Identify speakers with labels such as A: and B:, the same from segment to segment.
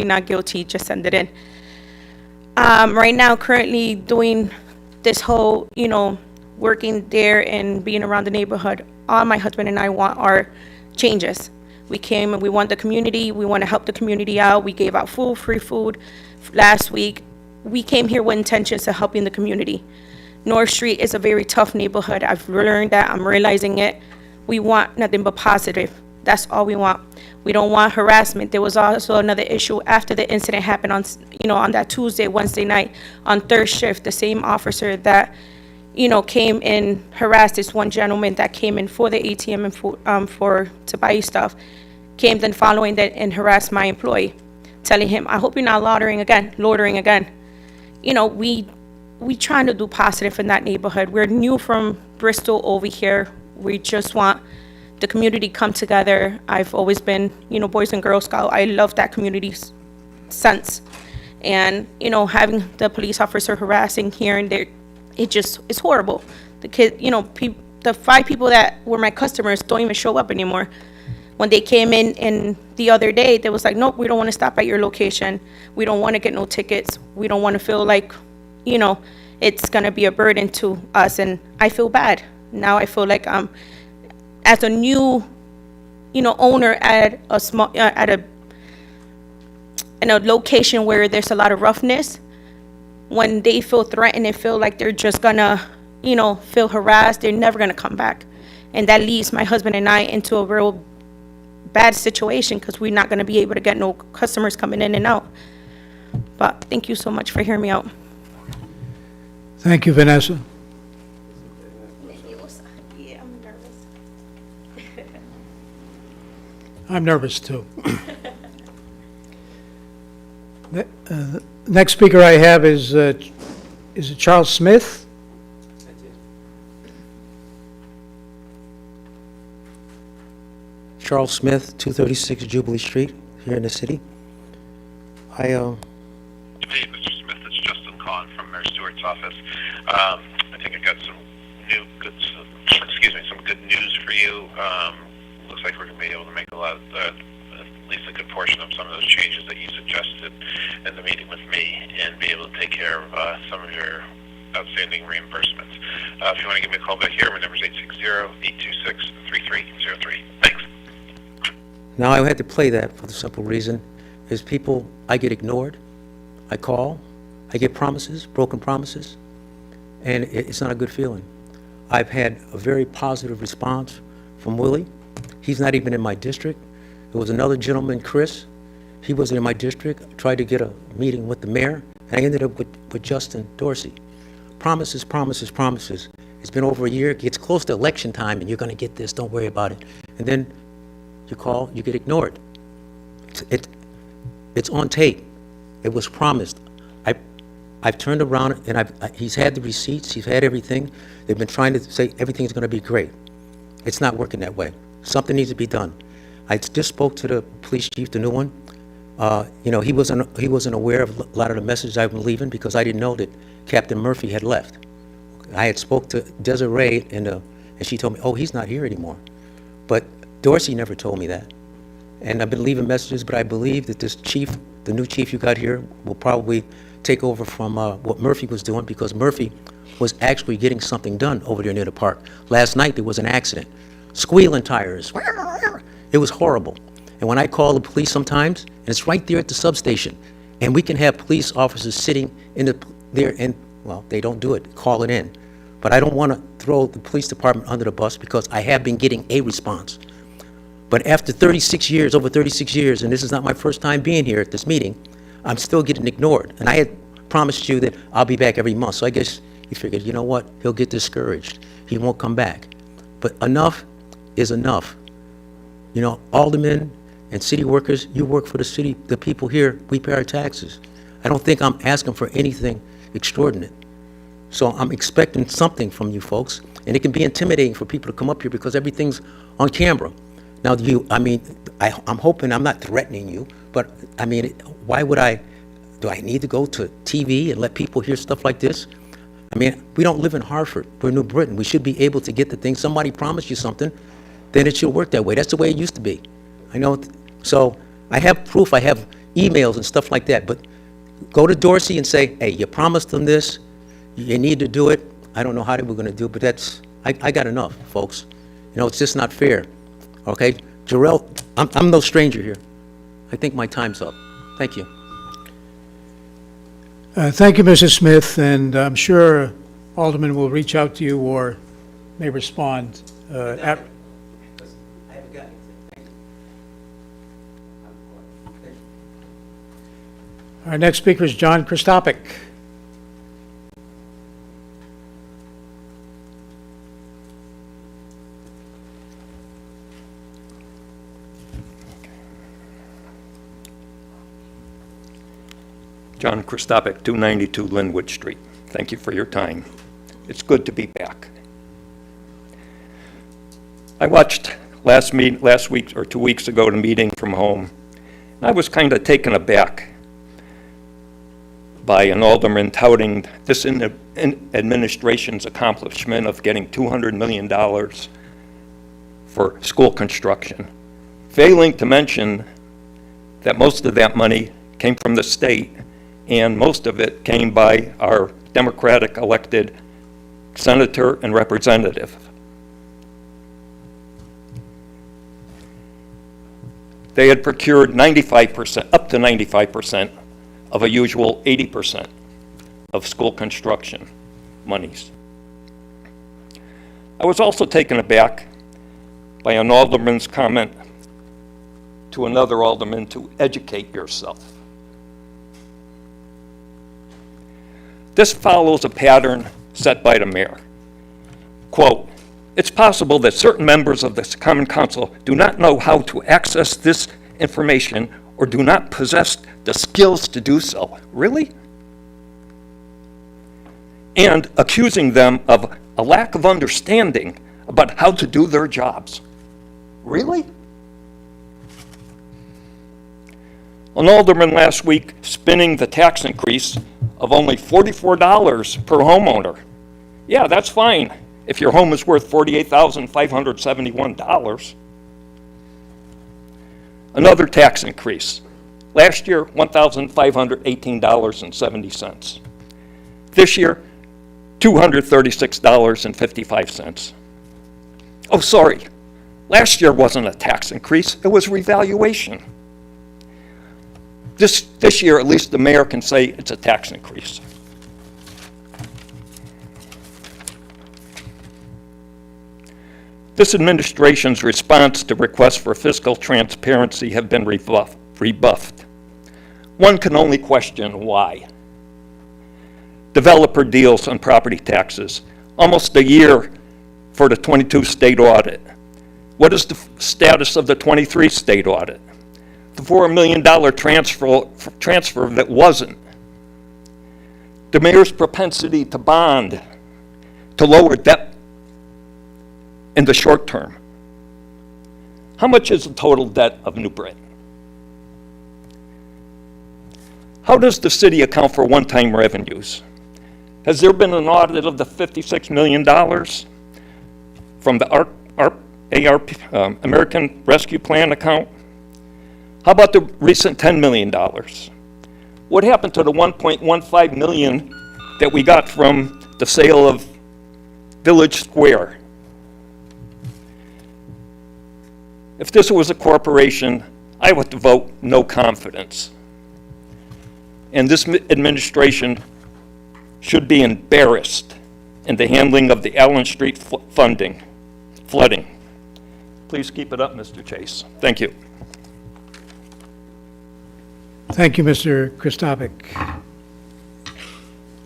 A: not guilty, just send it in. Right now, currently doing this whole, working there and being around the neighborhood, all my husband and I want are changes. We came and we want the community, we want to help the community out. We gave out food, free food last week. We came here with intentions of helping the community. North Street is a very tough neighborhood. I've learned that, I'm realizing it. We want nothing but positive. That's all we want. We don't want harassment. There was also another issue after the incident happened on that Tuesday, Wednesday night on third shift. The same officer that, came and harassed this one gentleman that came in for the ATM and to buy stuff, came then following that and harassed my employee, telling him, I hope you're not loitering again. We trying to do positive in that neighborhood. We're new from Bristol over here. We just want the community come together. I've always been, Boys and Girl Scout. I love that community sense. And, having the police officer harassing here and there, it's horrible. The kid, the 5 people that were my customers don't even show up anymore. When they came in the other day, they was like, nope, we don't want to stop at your location. We don't want to get no tickets. We don't want to feel like, it's going to be a burden to us. And I feel bad. Now I feel like as a new, owner at a small, in a location where there's a lot of roughness, when they feel threatened and feel like they're just gonna, feel harassed, they're never gonna come back. And that leaves my husband and I into a real bad situation because we're not gonna be able to get no customers coming in and out. But thank you so much for hearing me out.
B: Thank you, Vanessa.
A: Yeah, I'm nervous.
B: I'm nervous, too. Next speaker I have is it Charles Smith?
C: Charles Smith, 236 Jubilee Street, here in the city.
D: Hey, Mr. Smith, it's Justin Kahn from Mayor Stewart's office. I think I got some good news for you. Looks like we're going to be able to make at least a good portion of some of those changes that you suggested in the meeting with me and be able to take care of some of your outstanding reimbursements. If you want to give me a call back here, my number is 860-826-3303. Thanks.
C: Now, I had to play that for the simple reason is I get ignored. I call, I get promises, broken promises, and it's not a good feeling. I've had a very positive response from Willie. He's not even in my district. There was another gentleman, Chris. He wasn't in my district. I tried to get a meeting with the mayor, and I ended up with Justin Dorsey. Promises, promises, promises. It's been over a year. It gets close to election time, and you're going to get this. Don't worry about it. And then you call, you get ignored. It's on tape. It was promised. I've turned around, and he's had the receipts. He's had everything. They've been trying to say everything's going to be great. It's not working that way. Something needs to be done. I just spoke to the police chief, the new one. He wasn't aware of a lot of the messages I've been leaving because I didn't know that Captain Murphy had left. I had spoke to Desiree, and she told me, oh, he's not here anymore. But Dorsey never told me that. And I've been leaving messages, but I believe that this chief, the new chief you got here, will probably take over from what Murphy was doing because Murphy was actually getting something done over there near the park. Last night there was an accident. Squealing tires. It was horrible. And when I call the police sometimes, and it's right there at the substation, and we can have police officers sitting there and, well, they don't do it, call it in. But I don't want to throw the police department under the bus because I have been getting a response. But after over 36 years, and this is not my first time being here at this meeting, I'm still getting ignored. And I had promised you that I'll be back every month. So I guess you figured, you know what, he'll get discouraged. He won't come back. But enough is enough. Aldermen and city workers, you work for the city, the people here, we pay our taxes. I don't think I'm asking for anything extraordinary. So I'm expecting something from you folks, and it can be intimidating for people to come up here because everything's on camera. Now, I'm hoping I'm not threatening you, but why would do I need to go to TV and let people hear stuff like this? We don't live in Hartford, we're New Britain. We should be able to get the thing. Somebody promised you something, then it should work that way. That's the way it used to be. I know, so I have proof. I have, emails and stuff like that, but go to Dorsey and say, hey, you promised them this, you need to do it. I don't know how they were gonna do it, but that's, I got enough, folks. You know, it's just not fair, okay? Jarrell, I'm no stranger here. I think my time's up. Thank you.
B: Thank you, Mrs. Smith, and I'm sure Alderman will reach out to you or may respond.
C: I haven't got anything. Thank you.
B: Our next speaker is John Christopic.
E: John Christopic, 292 Linwood Street. Thank you for your time. It's good to be back. I watched last week or 2 weeks ago the meeting from home, and I was kind of taken aback by an alderman touting this administration's accomplishment of getting $200 million for school construction, failing to mention that most of that money came from the state, and most of it came by our Democratic elected senator and representative. They had procured 95%, up to 95% of a usual 80% of school construction monies. I was also taken aback by an alderman's comment to another alderman to educate yourself. This follows a pattern set by the mayor. Quote, "It's possible that certain members of the Common Council do not know how to access this information or do not possess the skills to do so." Really? And accusing them of a lack of understanding about how to do their jobs. Really? An alderman last week spinning the tax increase of only $44 per homeowner. Yeah, that's fine if your home is worth $48,571. Another tax increase. Last year, $1,518.70. This year, $236.55. Oh, sorry. Last year wasn't a tax increase, it was revaluation. This year, at least the mayor can say it's a tax increase. This administration's response to requests for fiscal transparency have been rebuffed. One can only question why. Developer deals on property taxes, almost a year for the 22 state audit. What is the status of the 23 state audit? The $4 million transfer that wasn't. The mayor's propensity to bond, to lower debt in the short term. How much is the total debt of New Britain? How does the city account for one-time revenues? Has there been an audit of the $56 million from the American Rescue Plan account? How about the recent $10 million? What happened to the $1.15 million that we got from the sale of Village Square? If this was a corporation, I would vote no confidence. And this administration should be embarrassed in the handling of the Allen Street flooding. Please keep it up, Mr. Chase. Thank you.
B: Thank you, Mr. Christopic.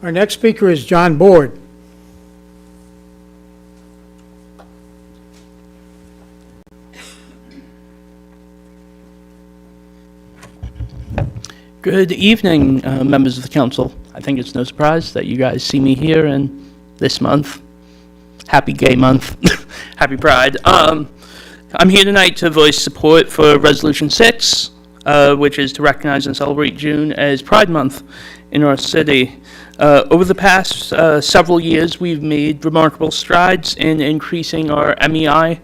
B: Our next speaker is John Board.
F: Good evening, members of the council. I think it's no surprise that you guys see me here in this month. Happy Gay Month. Happy Pride. I'm here tonight to voice support for Resolution 6, which is to recognize and celebrate June as Pride Month in our city. Over the past several years, we've made remarkable strides in increasing our MEI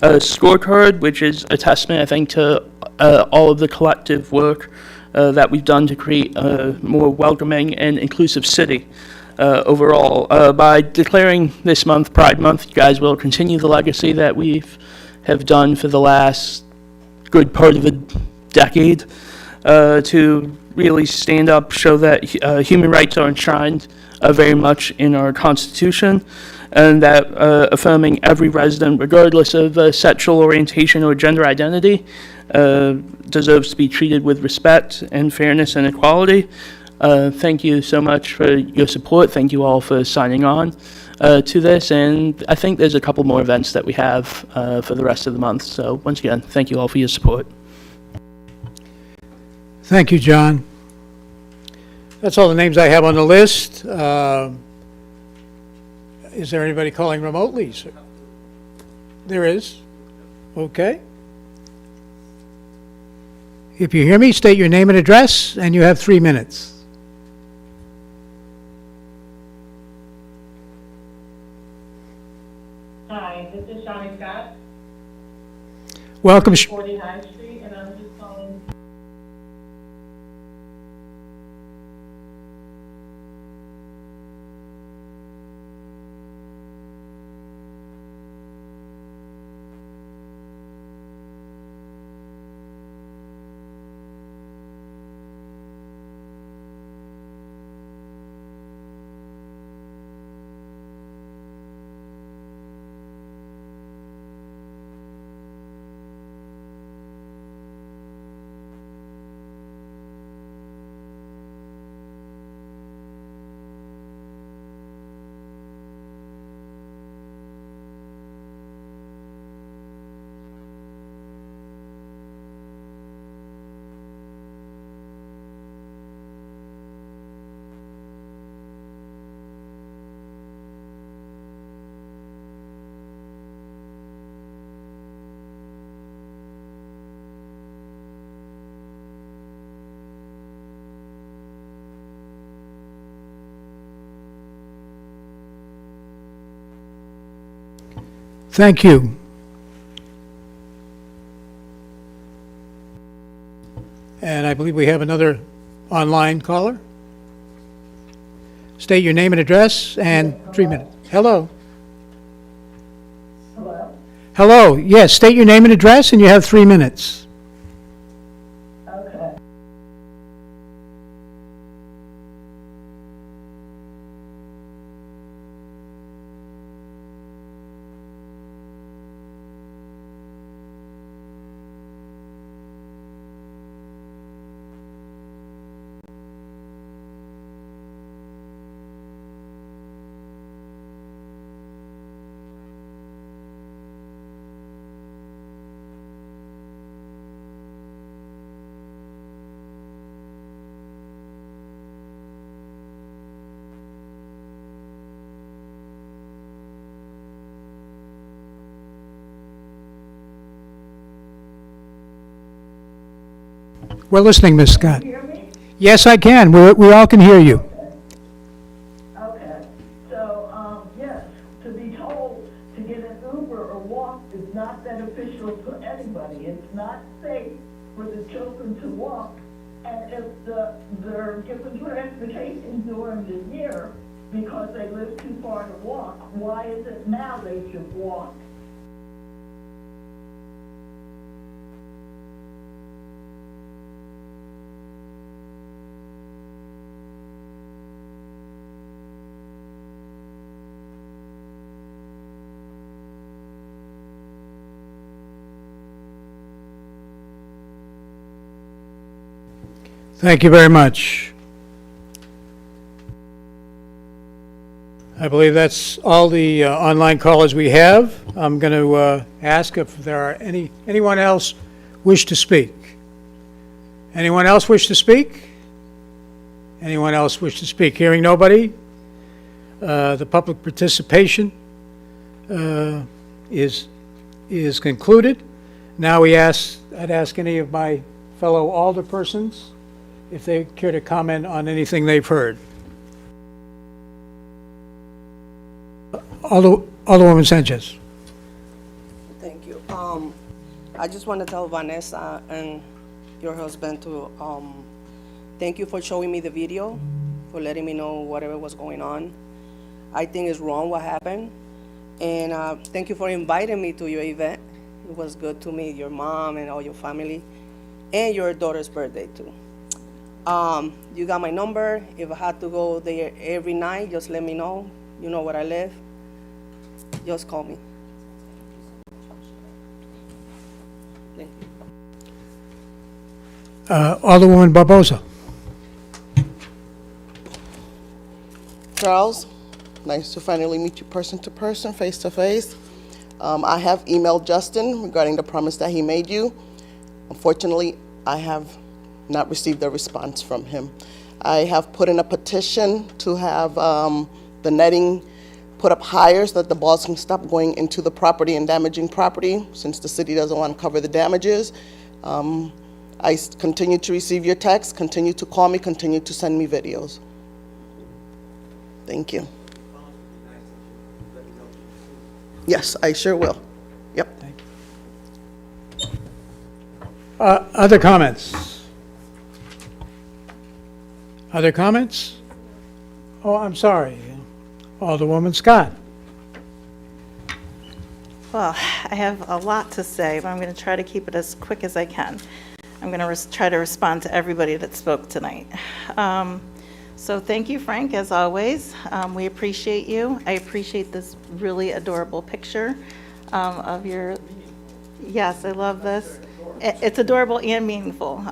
F: scorecard, which is a testament, I think, to all of the collective work that we've done to create a more welcoming and inclusive city overall. By declaring this month Pride Month, you guys will continue the legacy that we have done for the last good part of a decade to really stand up, show that human rights are enshrined very much in our Constitution, and that affirming every resident, regardless of sexual orientation or gender identity, deserves to be treated with respect and fairness and equality. Thank you so much for your support. Thank you all for signing on to this, and I think there's a couple more events that we have for the rest of the month. So once again, thank you all for your support.
B: Thank you, John. That's all the names I have on the list. Is there anybody calling remotely, sir? There is? Okay. If you hear me, state your name and address, and you have 3 minutes.
G: Hi, this is Shawnee Scott,
B: Welcome.
G: 49th Street, and I'm just calling.
B: Thank you. And I believe we have another online caller. State your name and address and 3 minutes. Hello.
G: Hello?
B: Hello. Yes, state your name and address, and you have 3 minutes.
G: Okay.
B: We're listening, Ms. Scott.
G: Hear me?
B: Yes, I can. We all can hear you.
G: Okay. So, yes, to be told to get an Uber or walk is not beneficial to anybody. It's not safe for the children to walk. And if they're given transportation during the year because they live too far to walk, why is it now they should walk?
B: Thank you very much. I believe that's all the online callers we have. I'm going to ask if there are anyone else wish to speak. Anyone else wish to speak? Anyone else wish to speak? Hearing nobody, the public participation is concluded. Now I'd ask any of my fellow alderpersons if they care to comment on anything they've heard. Alderwoman Sanchez.
H: Thank you. I just want to tell Vanessa and your husband to Thank you for showing me the video, for letting me know whatever was going on. I think it's wrong what happened. And thank you for inviting me to your event. It was good to meet your mom and all your family, and your daughter's birthday too. You got my number. If I had to go there every night, just let me know. You know where I live. Just call me. Thank you.
B: Alderwoman Barbosa.
I: Charles, nice to finally meet you person to person, face to face. I have emailed Justin regarding the promise that he made you. Unfortunately, I have not received a response from him. I have put in a petition to have the netting put up higher so that the balls can stop going into the property and damaging property, since the city doesn't want to cover the damages. I continue to receive your texts, continue to call me, continue to send me videos. Thank you. Yes, I sure will. Yep.
B: Other comments? Other comments? Oh, I'm sorry. Alderwoman Scott.
J: Well, I have a lot to say, but I'm going to try to keep it as quick as I can. I'm going to try to respond to everybody that spoke tonight. So thank you, Frank, as always. We appreciate you. I appreciate this really adorable picture of your, yes, I love this. It's adorable and meaningful.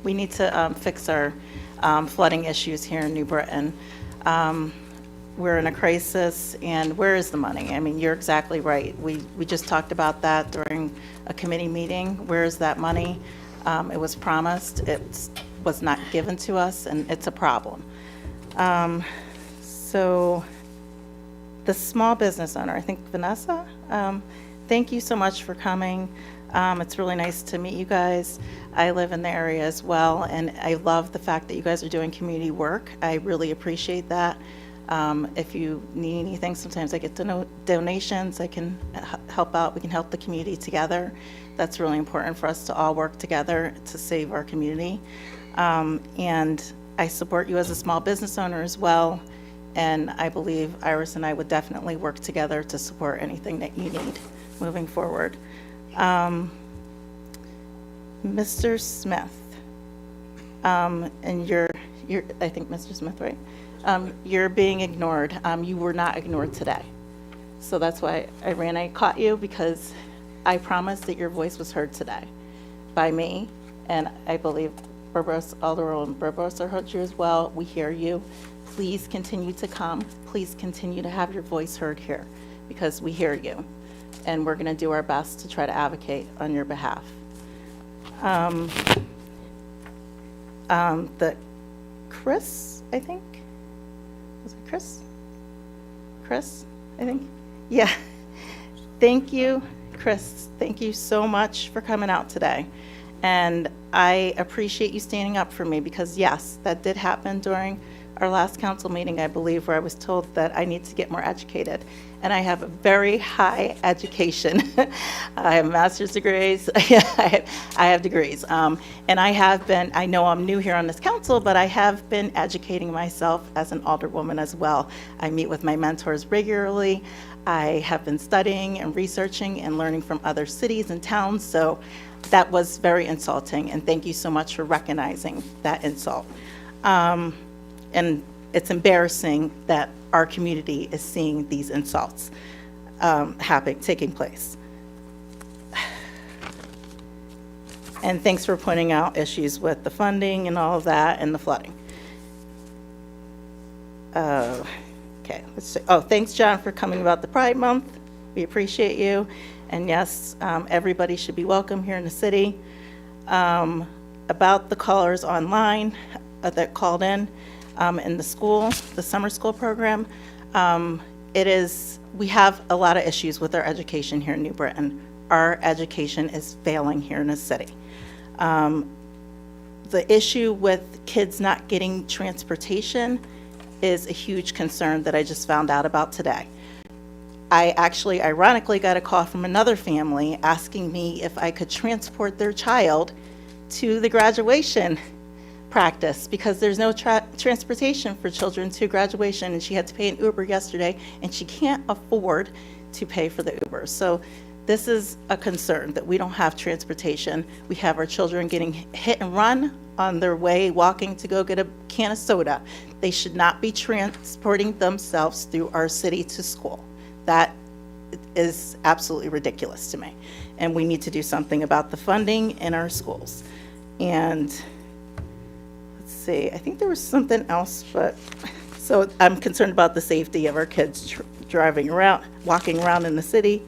J: We need to fix our flooding issues here in New Britain. We're in a crisis, and where is the money? I mean, you're exactly right. We just talked about that during a committee meeting. Where is that money? It was promised. It was not given to us, and it's a problem. So the small business owner, I think Vanessa, thank you so much for coming. It's really nice to meet you guys. I live in the area as well, and I love the fact that you guys are doing community work. I really appreciate that. If you need anything, sometimes I get donations. I can help out. We can help the community together. That's really important for us to all work together to save our community. And I support you as a small business owner as well. And I believe Iris and I would definitely work together to support anything that you need moving forward. Mr. Smith, and you're, I think Mr. Smith, right? You're being ignored. You were not ignored today. So that's why I caught you, because I promised that your voice was heard today by me, and I believe Alderwoman Barbosa heard you as well. We hear you. Please continue to come. Please continue to have your voice heard here, because we hear you, and we're going to do our best to try to advocate on your behalf. The Chris, I think. Was it Chris? Chris, I think? Yeah. Thank you, Chris. Thank you so much for coming out today. And I appreciate you standing up for me, because yes, that did happen during our last council meeting, I believe, where I was told that I need to get more educated. And I have a very high education. I have master's degrees. I have degrees. And I know I'm new here on this council, but I have been educating myself as an alderwoman as well. I meet with my mentors regularly. I have been studying and researching and learning from other cities and towns. So that was very insulting. And thank you so much for recognizing that insult. And it's embarrassing that our community is seeing these insults taking place. And thanks for pointing out issues with the funding and all of that and the flooding. Okay, let's see. Oh, thanks, John, for coming about the Pride Month. We appreciate you. And yes, everybody should be welcome here in the city. About the callers online that called in the school, the summer school program, we have a lot of issues with our education here in New Britain. Our education is failing here in the city. The issue with kids not getting transportation is a huge concern that I just found out about today. I actually, ironically, got a call from another family asking me if I could transport their child to the graduation practice because there's no transportation for children to graduation, and she had to pay an Uber yesterday, and she can't afford to pay for the Uber. So this is a concern that we don't have transportation. We have our children getting hit and run on their way walking to go get a can of soda. They should not be transporting themselves through our city to school. That is absolutely ridiculous to me. And we need to do something about the funding in our schools. And let's see, I think there was something else, but, so I'm concerned about the safety of our kids driving around, walking around in the city.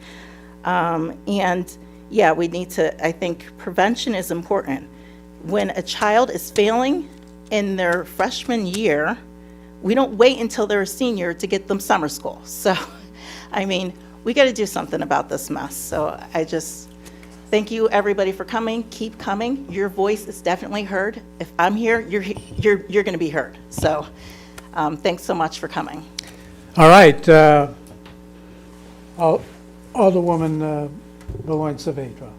J: And yeah, we need to, I think prevention is important. When a child is failing in their freshman year, we don't wait until they're a senior to get them summer school. So, I mean, we got to do something about this mess. So I just thank you everybody for coming. Keep coming. Your voice is definitely heard. If I'm here, you're going to be heard. So thanks so much for coming.
B: All right. Alderwoman Lemoyne Saavedra.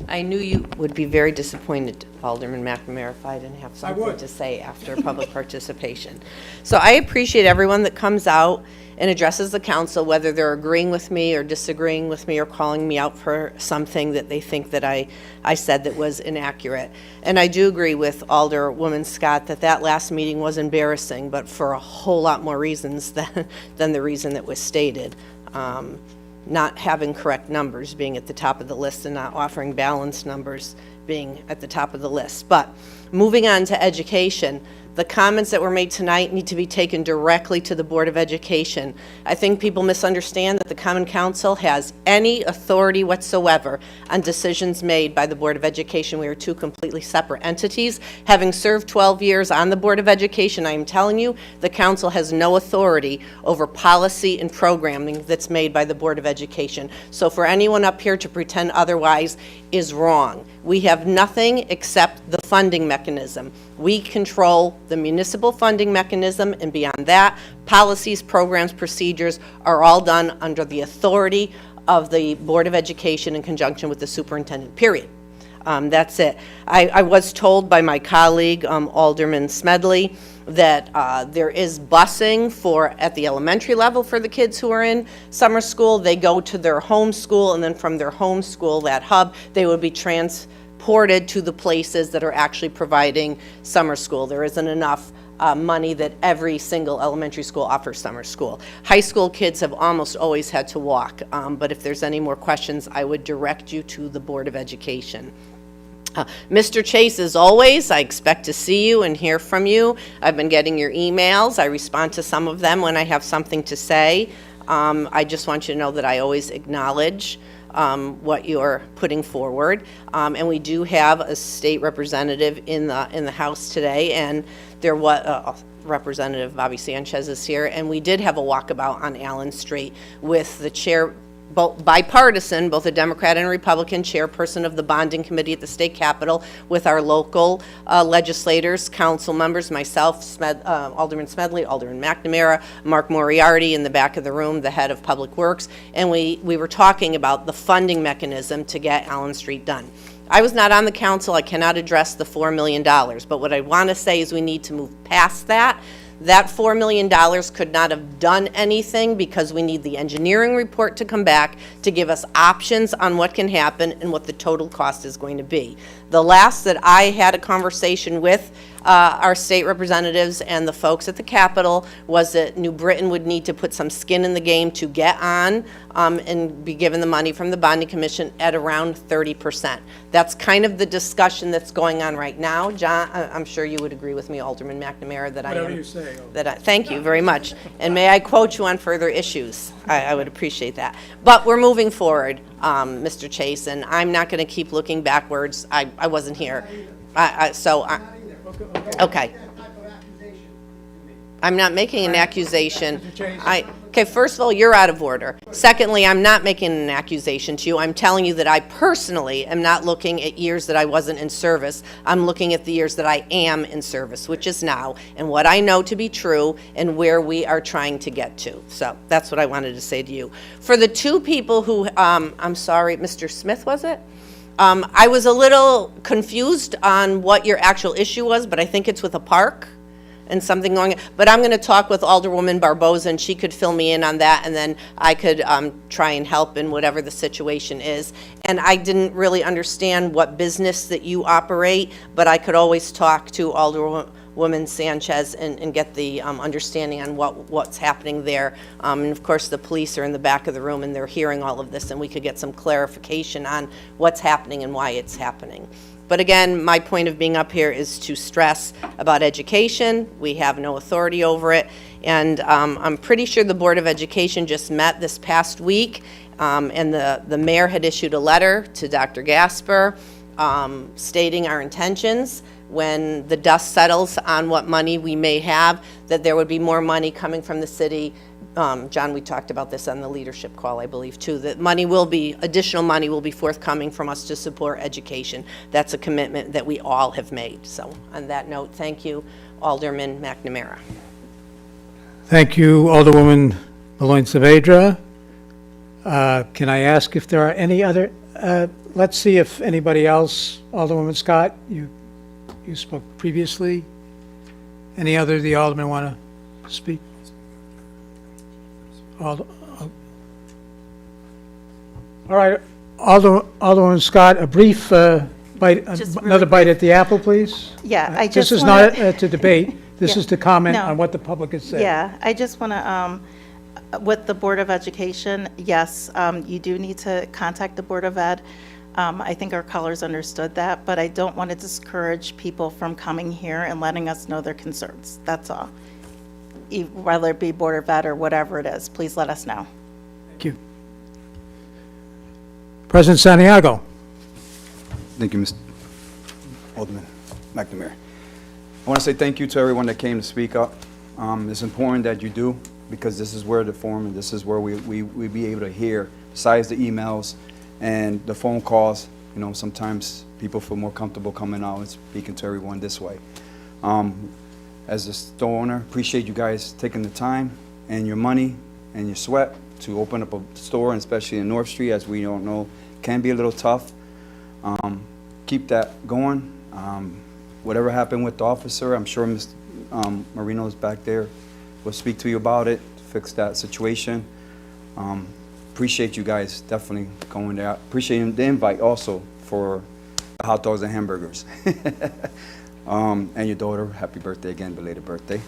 K: I knew you would be very disappointed, Alderman McNamara, if I didn't have something
B: would.
K: to say after public participation. So I appreciate everyone that comes out and addresses the council, whether they're agreeing with me or disagreeing with me or calling me out for something that they think that I said that was inaccurate. And I do agree with Alderwoman Scott that that last meeting was embarrassing, but for a whole lot more reasons than the reason that was stated. Not having correct numbers being at the top of the list and not offering balanced numbers being at the top of the list. But moving on to education, the comments that were made tonight need to be taken directly to the Board of Education. I think people misunderstand that the Common Council has any authority whatsoever on decisions made by the Board of Education. We are two completely separate entities. Having served 12 years on the Board of Education, I am telling you, the Council has no authority over policy and programming that's made by the Board of Education. So for anyone up here to pretend otherwise is wrong. We have nothing except the funding mechanism. We control the municipal funding mechanism, and beyond that, policies, programs, procedures are all done under the authority of the Board of Education in conjunction with the superintendent, period. That's it. I was told by my colleague, Alderman Smedley, that there is busing at the elementary level for the kids who are in summer school. They go to their home school, and then from their home school, that hub, they would be transported to the places that are actually providing summer school. There isn't enough money that every single elementary school offers summer school. High school kids have almost always had to walk, but if there's any more questions, I would direct you to the Board of Education. Mr. Chase, as always, I expect to see you and hear from you. I've been getting your emails. I respond to some of them when I have something to say. I just want you to know that I always acknowledge what you're putting forward. And we do have a state representative in the House today, and there was Representative Bobby Sanchez is here, and we did have a walkabout on Allen Street with the chair, both bipartisan, both a Democrat and a Republican chairperson of the bonding committee at the state capitol, with our local legislators, council members, myself, Alderman Smedley, Alderman McNamara, Mark Moriarty in the back of the room, the head of Public Works, and we were talking about the funding mechanism to get Allen Street done. I was not on the council. I cannot address the $4 million, but what I want to say is we need to move past that. That $4 million could not have done anything because we need the engineering report to come back to give us options on what can happen and what the total cost is going to be. The last that I had a conversation with our state representatives and the folks at the Capitol was that New Britain would need to put some skin in the game to get on and be given the money from the Bonding Commission at around 30%. That's kind of the discussion that's going on right now. John, I'm sure you would agree with me, Alderman McNamara, that
B: Whatever
K: I am.
B: you say.
K: Thank you very much. And may I quote you on further issues? I would appreciate that. But we're moving forward, Mr. Chase, and I'm not going to keep looking backwards. I wasn't here. Okay. I'm not making an accusation. Okay, first of all, you're out of order. Secondly, I'm not making an accusation to you. I'm telling you that I personally am not looking at years that I wasn't in service. I'm looking at the years that I am in service, which is now, and what I know to be true and where we are trying to get to. So that's what I wanted to say to you. For the two people who, I'm sorry, Mr. Smith, was it? I was a little confused on what your actual issue was, but I think it's with a park and something going, but I'm going to talk with Alderwoman Barboza, and she could fill me in on that, and then I could try and help in whatever the situation is. And I didn't really understand what business that you operate, but I could always talk to Alderwoman Sanchez and get the understanding on what's happening there. And of course, the police are in the back of the room, and they're hearing all of this, and we could get some clarification on what's happening and why it's happening. But again, my point of being up here is to stress about education. We have no authority over it. And I'm pretty sure the Board of Education just met this past week, and the mayor had issued a letter to Dr. Gasper stating our intentions when the dust settles on what money we may have, that there would be more money coming from the city. John, we talked about this on the leadership call, I believe, too, that additional money will be forthcoming from us to support education. That's a commitment that we all have made. So on that note, thank you, Alderman McNamara.
B: Thank you, Alderwoman Beloin Saavedra. Can I ask if there are any other, let's see if anybody else, Alderwoman Scott, you spoke previously. Any other of the aldermen want to speak? All right, Alderwoman Scott, a brief bite,
J: Just really
B: another bite at the apple, please?
J: Yeah, I
B: This
J: just
B: is
J: want
B: not to debate, this
J: Yeah.
B: is to comment
J: No.
B: on what the public has said.
J: Yeah, I just want to, with the Board of Education, yes, you do need to contact the Board of Ed. I think our callers understood that, but I don't want to discourage people from coming here and letting us know their concerns. That's all. Whether it be Board of Ed or whatever it is, please let us know.
B: Thank you. President Santiago.
L: Thank you, Mr. Alderman McNamara. I want to say thank you to everyone that came to speak up. It's important that you do, because this is where the forum, and this is where we be able to hear, besides the emails and the phone calls. You know, sometimes people feel more comfortable coming out and speaking to everyone this way. As a store owner, appreciate you guys taking the time and your money and your sweat to open up a store, and especially in North Street, as we don't know, can be a little tough. Keep that going. Whatever happened with the officer, I'm sure Mr. Marino's back there will speak to you about it, fix that situation. Appreciate you guys definitely going there. Appreciate the invite also for the hot dogs and hamburgers. And your daughter, happy birthday again, belated birthday.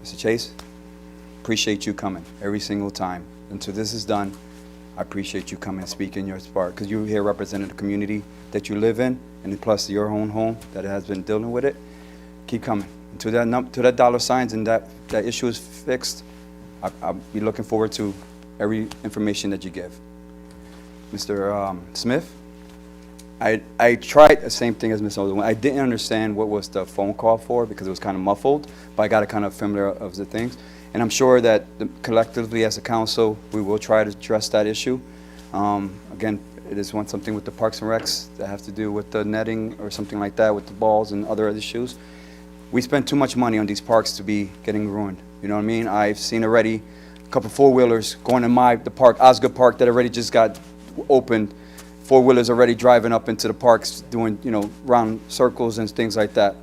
L: Mr. Chase, appreciate you coming every single time. Until this is done, I appreciate you coming and speaking your part, because you're here representing the community that you live in, and plus your own home that has been dealing with it. Keep coming. Until that dollar signs and that issue is fixed, I'll be looking forward to every information that you give. Mr. Smith? I tried the same thing as Ms. Alderman. I didn't understand what was the phone call for, because it was kind of muffled, but I got a kind of familiar of the things. And I'm sure that collectively as a council, we will try to address that issue. Again, it is something with the Parks and Recs that have to do with the netting or something like that, with the balls and other issues. We spend too much money on these parks to be getting ruined. You know what I mean? I've seen already a couple four-wheelers going in the park, Osgood Park, that already just got opened. Four-wheelers already driving up into the parks, doing, round circles and things like that.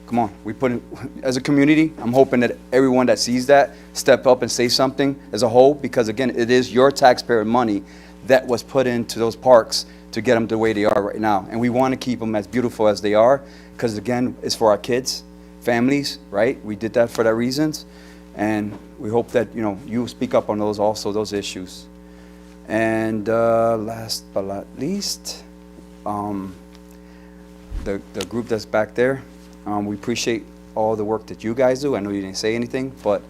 L: Come on, we put in, as a community, I'm hoping that everyone that sees that step up and say something as a whole, because again, it is your taxpayer money that was put into those parks to get them the way they are right now. And we want to keep them as beautiful as they are, because again, it's for our kids, families, right? We did that for that reasons. And we hope that, you speak up on those also, those issues. And last but not least, the group that's back there, we appreciate all the work that you guys do. I know you didn't say anything, but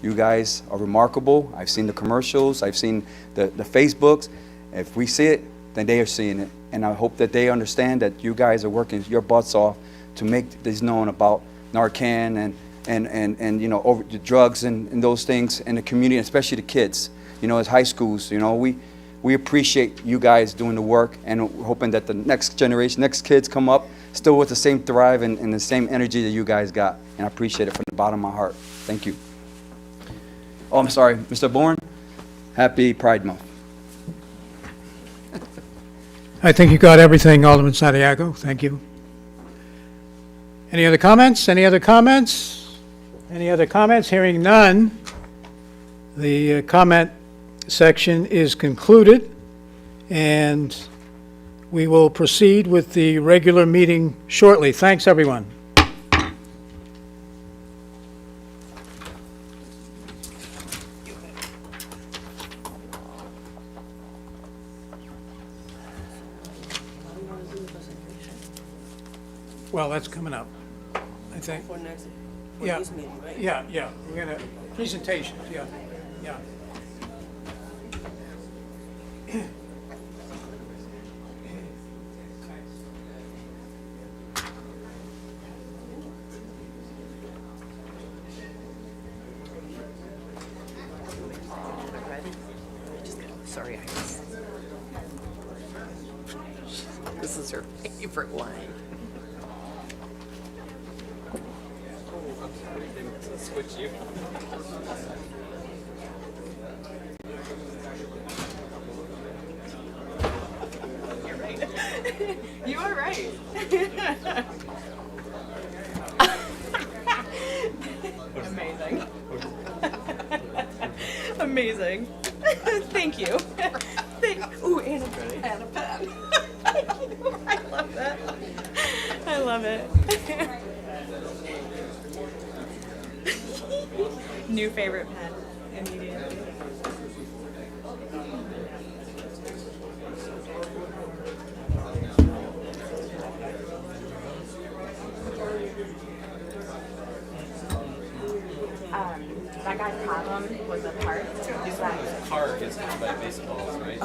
L: you guys are remarkable. I've seen the commercials, I've seen the Facebooks. If we see it, then they are seeing it. And I hope that they understand that you guys are working your butts off to make this known about Narcan and over the drugs and those things in the community, especially the kids. As high schools, we appreciate you guys doing the work, and we're hoping that the next generation, next kids come up still with the same drive and the same energy that you guys got. And I appreciate it from the bottom of my heart. Thank you. Oh, I'm sorry, Mr. Bourne, happy Pride Month.
B: I think you got everything, Alderman Santiago. Thank you. Any other comments? Any other comments? Any other comments? Hearing none, the comment section is concluded, and we will proceed with the regular meeting shortly. Thanks, everyone. Well, that's coming up, I think.
H: For next,
B: Yeah,
H: this meeting, right?
B: yeah, we're gonna, presentations, yeah.
K: Sorry, Iris. This is her favorite wine.
J: You are right. Amazing. Amazing. Thank you. Ooh, and a pen. I love that. I love it. New favorite pen immediately. That guy's problem was a part.
M: Car gets hit by baseballs, right?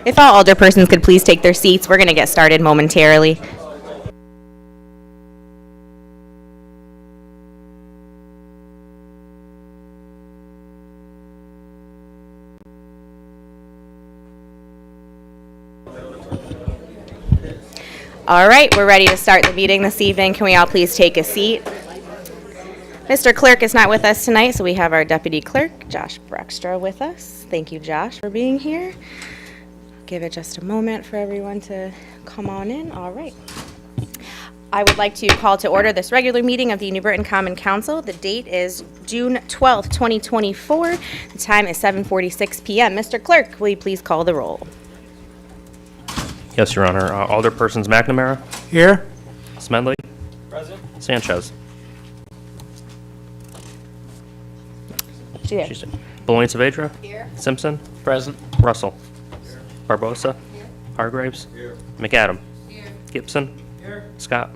N: If all alderpersons could please take their seats, we're going to get started momentarily. All right, we're ready to start the meeting this evening. Can we all please take a seat? Mr. Clerk is not with us tonight, so we have our Deputy Clerk, Josh Breckstra, with us. Thank you, Josh, for being here. Give it just a moment for everyone to come on in. All right. I would like to call to order this regular meeting of the New Britain Common Council. The date is June 12th, 2024. The time is 7:46 p.m. Mr. Clerk, will you please call the roll?
M: Yes, Your Honor. Alderpersons McNamara,
B: Here?
M: Smedley. Present. Sanchez.
N: Here.
M: Beloin Saavedra. Here. Simpson. Present. Russell. Here. Barbosa. Here. Hargraves. Here. McAdam. Here. Gibson. Here. Scott.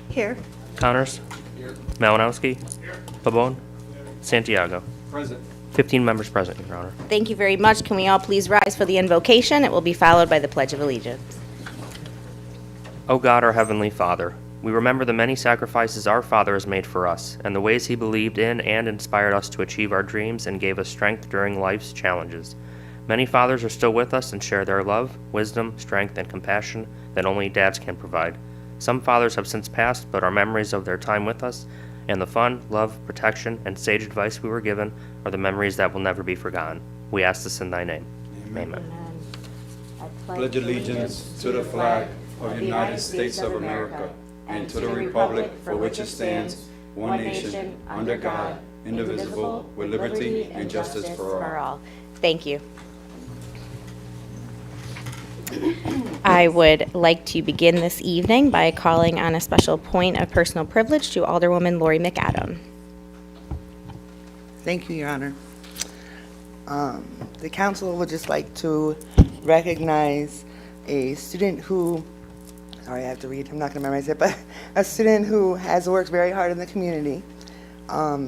J: Here.
M: Connors. Here. Malinowski. Here. Pabon. Here. Santiago.
L: Present.
M: 15 members present, Your Honor.
N: Thank you very much. Can we all please rise for the invocation? It will be followed by the Pledge of Allegiance.
M: O God, our Heavenly Father, we remember the many sacrifices our Father has made for us, and the ways he believed in and inspired us to achieve our dreams and gave us strength during life's challenges. Many fathers are still with us and share their love, wisdom, strength, and compassion that only dads can provide. Some fathers have since passed, but our memories of their time with us and the fun, love, protection, and sage advice we were given are the memories that will never be forgotten. We ask this in thy name. Amen.
L: Pledge allegiance to the flag of the United States of America and to the republic for which it stands, one nation, under God, indivisible, with liberty and justice for all.
N: Thank you. I would like to begin this evening by calling on a special point of personal privilege to Alderwoman Lori McAdam.
O: Thank you, Your Honor. The council would just like to recognize a student who, sorry, I have to read, I'm not going to memorize it, but a student who has worked very hard in the community.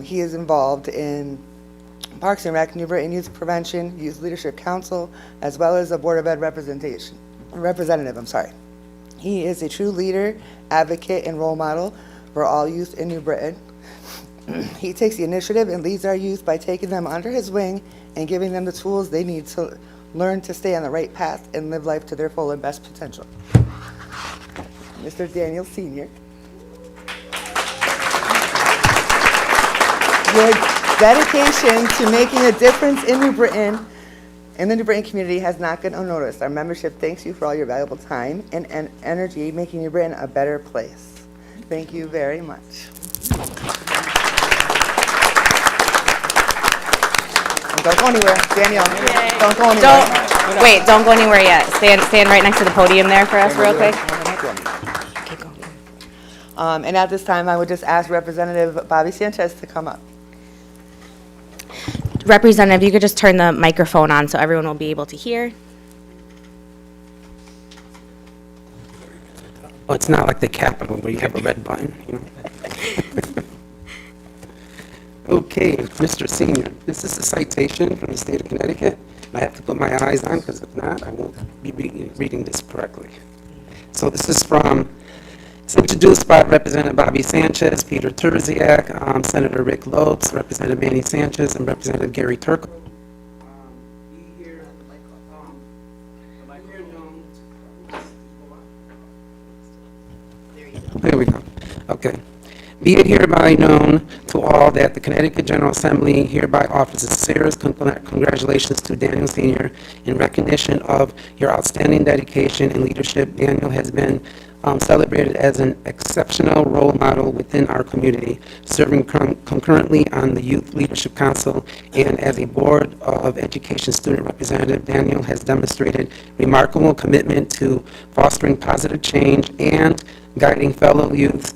O: He is involved in Parks and Rec, New Britain Youth Prevention, Youth Leadership Council, as well as the Board of Ed representative. He is a true leader, advocate, and role model for all youth in New Britain. He takes the initiative and leads our youth by taking them under his wing and giving them the tools they need to learn to stay on the right path and live life to their full and best potential. Mr. Daniel Sr. Your dedication to making a difference in New Britain, in the New Britain community, has not gone unnoticed. Our membership thanks you for all your valuable time and energy making New Britain a better place. Thank you very much. Don't go anywhere, Danielle. Don't go anywhere.
N: Don't go anywhere yet. Stand right next to the podium there for us real quick.
O: And at this time, I would just ask Representative Bobby Sanchez to come up.
N: Representative, you could just turn the microphone on so everyone will be able to hear.
P: Well, it's not like the Capitol where you have a red button, you know. Okay, Mr. Senior, this is a citation from the state of Connecticut. I have to put my eyes on because if not, I won't be reading this correctly. So this is from, it's introduced by Representative Bobby Sanchez, Peter Terziak, Senator Rick Lopes, Representative Manny Sanchez, and Representative Gary Turco. There we go. Okay. Be it hereby known to all that the Connecticut General Assembly hereby offers its sincerest congratulations to Daniel Sr. in recognition of your outstanding dedication and leadership. Daniel has been celebrated as an exceptional role model within our community, serving concurrently on the Youth Leadership Council and as a Board of Education student representative. Daniel has demonstrated remarkable commitment to fostering positive change and guiding fellow youth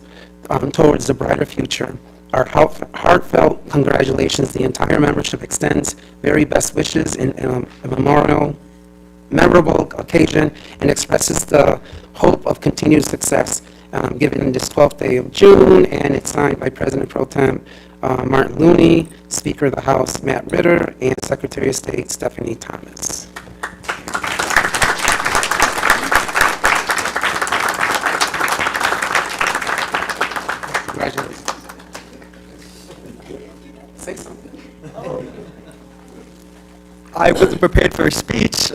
P: towards a brighter future. Our heartfelt congratulations. The entire membership extends very best wishes in a memorable occasion and expresses the hope of continued success given this 12th day of June, and it's signed by President Pro Tem Martin Looney, Speaker of the House Matt Ritter, and Secretary of State Stephanie Thomas. Congratulations. Say something.
Q: I wasn't prepared for a speech.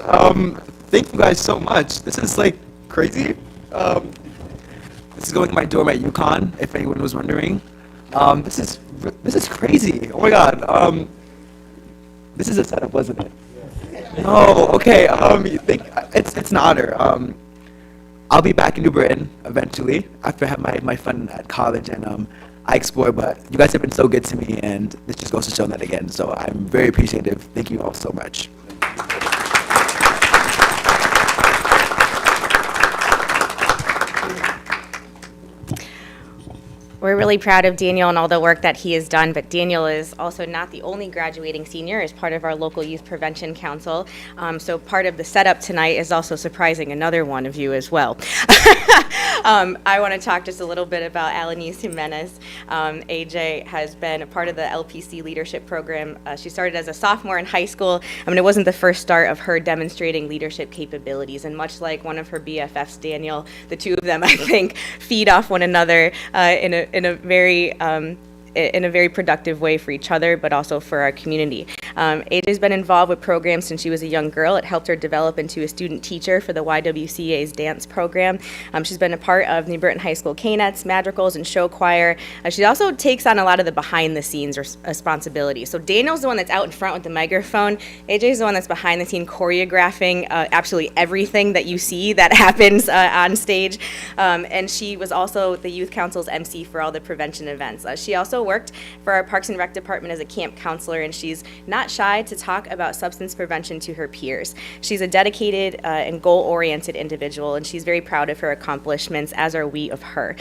Q: Thank you guys so much. This is like crazy. This is going to my dorm at UConn, if anyone was wondering. This is crazy. Oh my God. This is a setup, wasn't it? No. Okay. It's an honor. I'll be back in New Britain eventually after I have my fun at college and I explore. But you guys have been so good to me, and this just goes to show that again. So I'm very appreciative. Thank you all so much.
N: We're really proud of Daniel and all the work that he has done, but Daniel is also not the only graduating senior as part of our local Youth Prevention Council. So part of the setup tonight is also surprising another one of you as well. I want to talk just a little bit about Alanis Jimenez. AJ has been a part of the LPC leadership program. She started as a sophomore in high school. It wasn't the first start of her demonstrating leadership capabilities, and much like one of her BFFs, Daniel, the two of them, I think, feed off one another in a very productive way for each other, but also for our community. AJ's been involved with programs since she was a young girl. It helped her develop into a student teacher for the YWCA's dance program. She's been a part of New Britain High School K-Nets, Madrigals, and show choir. She also takes on a lot of the behind-the-scenes responsibilities. So Daniel's the one that's out in front with the microphone. AJ's the one that's behind the scene choreographing absolutely everything that you see that happens on stage. And she was also the Youth Council's MC for all the prevention events. She also worked for our Parks and Rec department as a camp counselor, and she's not shy to talk about substance prevention to her peers. She's a dedicated and goal-oriented individual, and she's very proud of her accomplishments, as are we of her.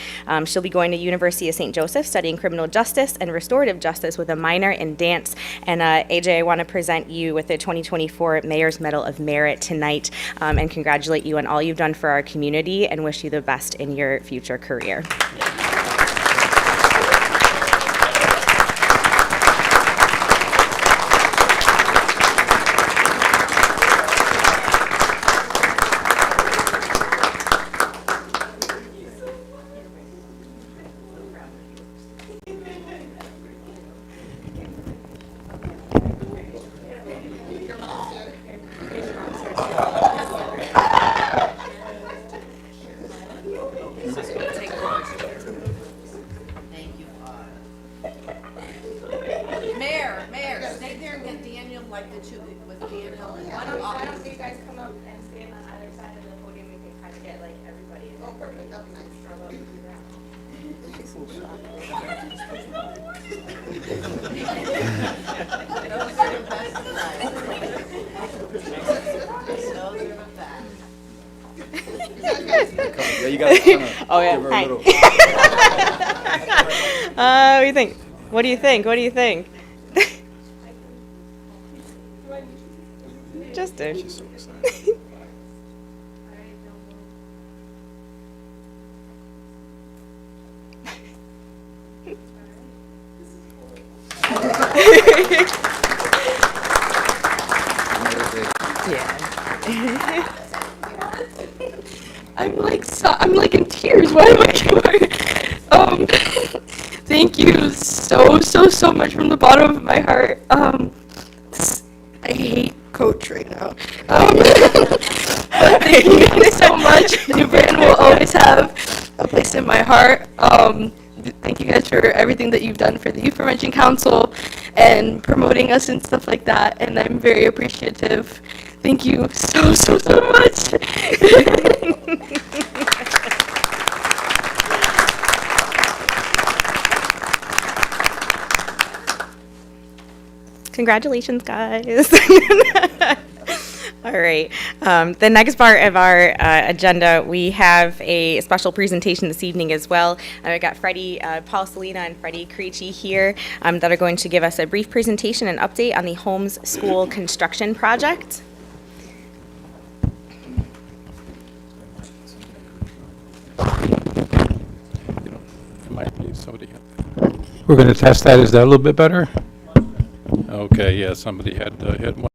N: She'll be going to University of St. Joseph studying criminal justice and restorative justice with a minor in dance. And AJ, I want to present you with the 2024 Mayor's Medal of Merit tonight and congratulate you on all you've done for our community and wish you the best in your future career.
K: Mayor, stay there and get Daniel like the two with Daniel. Why don't you guys come up and stand on either side of the podium? We can kind of get like everybody. Oh, perfect. That'd be nice.
L: Yeah, you gotta kinda
N: Oh yeah.
L: give her a
N: Hi.
L: little.
N: What do you think? What do you think? What do you think? Justin.
L: She's so excited.
R: I'm like in tears. Why am I crying? Thank you so much from the bottom of my heart. I hate Coach right now. But thank you guys so much. New Britain will always have a place in my heart. Thank you guys for everything that you've done for the Youth Prevention Council and promoting us and stuff like that. And I'm very appreciative. Thank you so much.
N: Congratulations, guys. All right. The next part of our agenda, we have a special presentation this evening as well. We've got Freddie Paul Salina and Freddie Creechy here that are going to give us a brief presentation and update on the Holmes School construction project.
S: Might be somebody. We're going to test that. Is that a little bit better? Okay, yeah, somebody had one.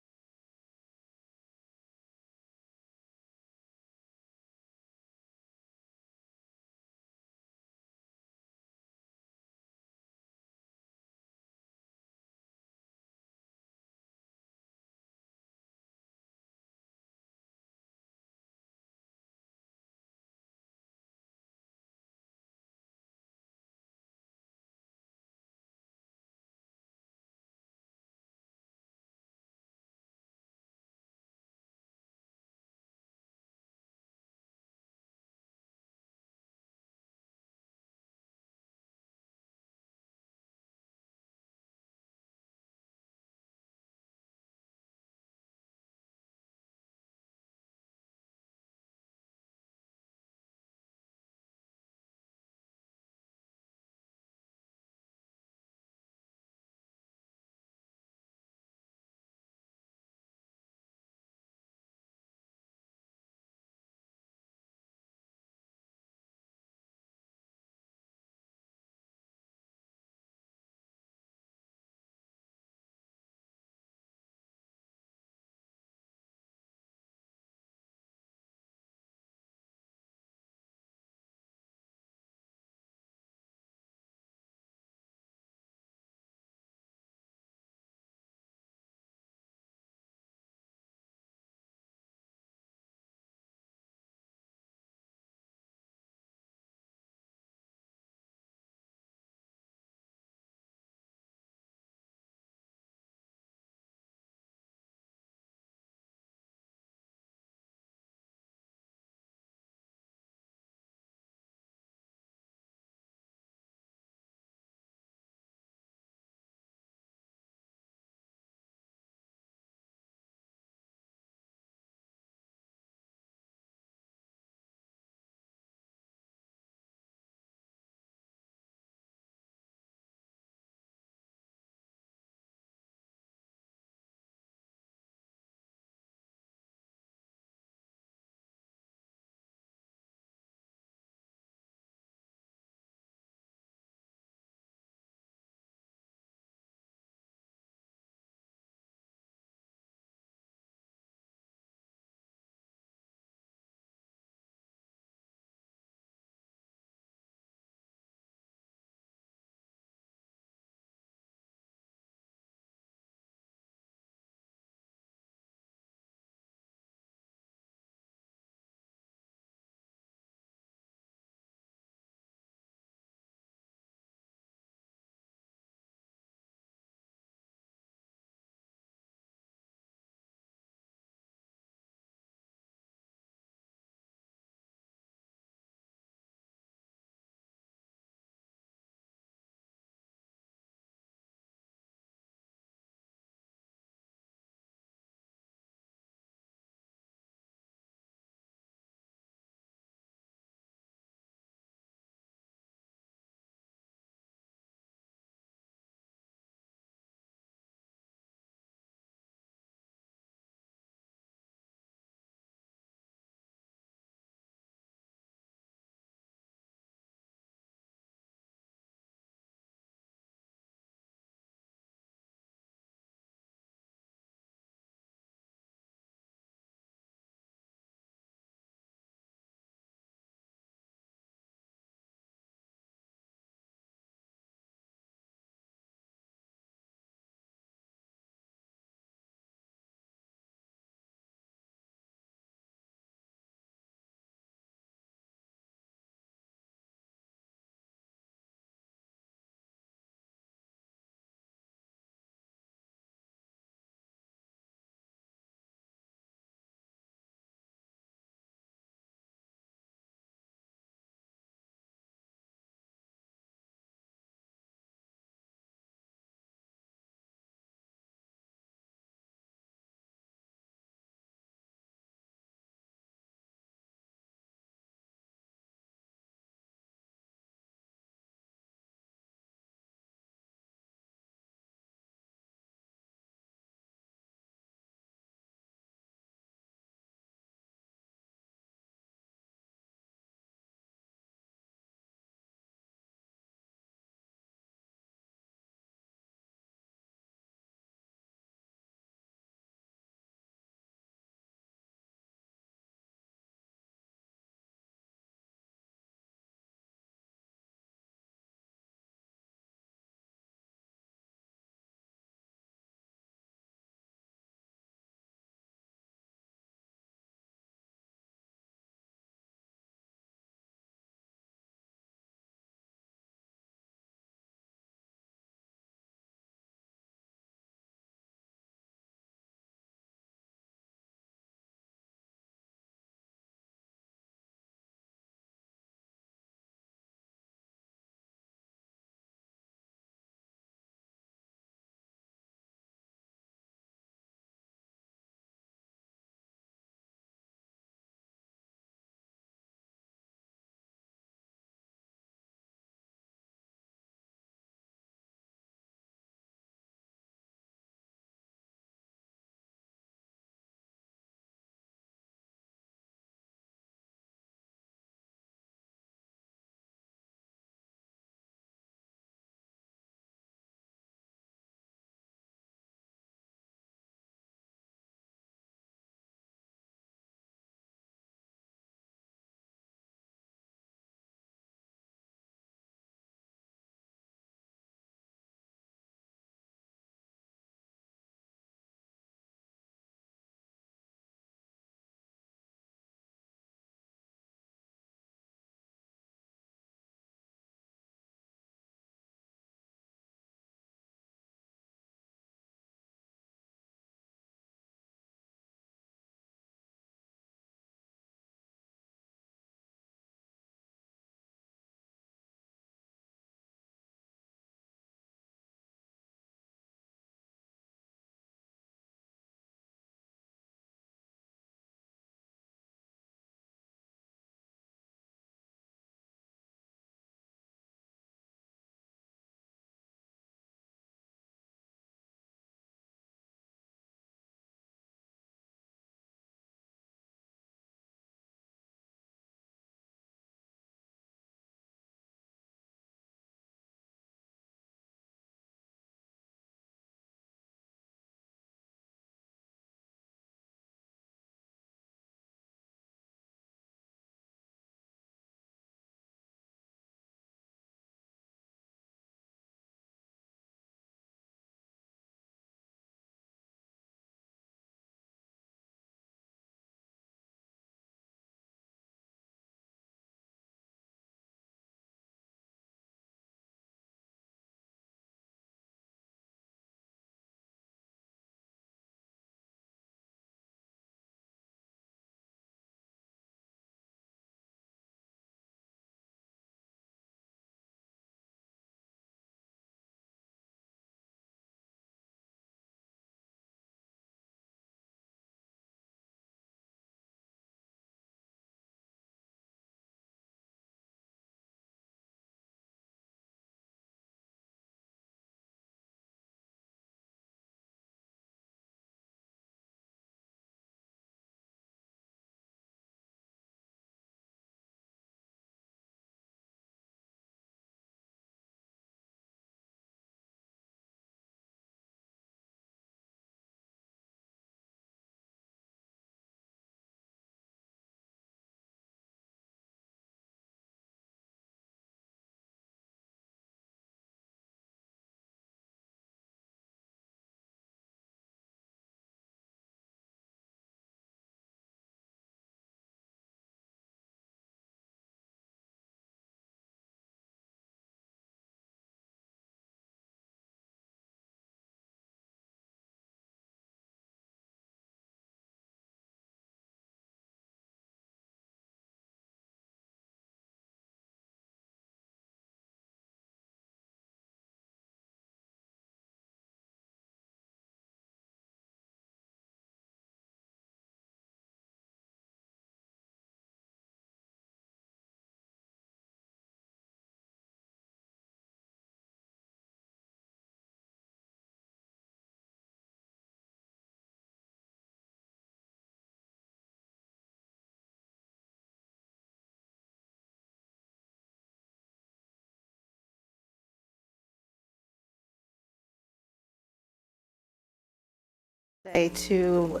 J: Today to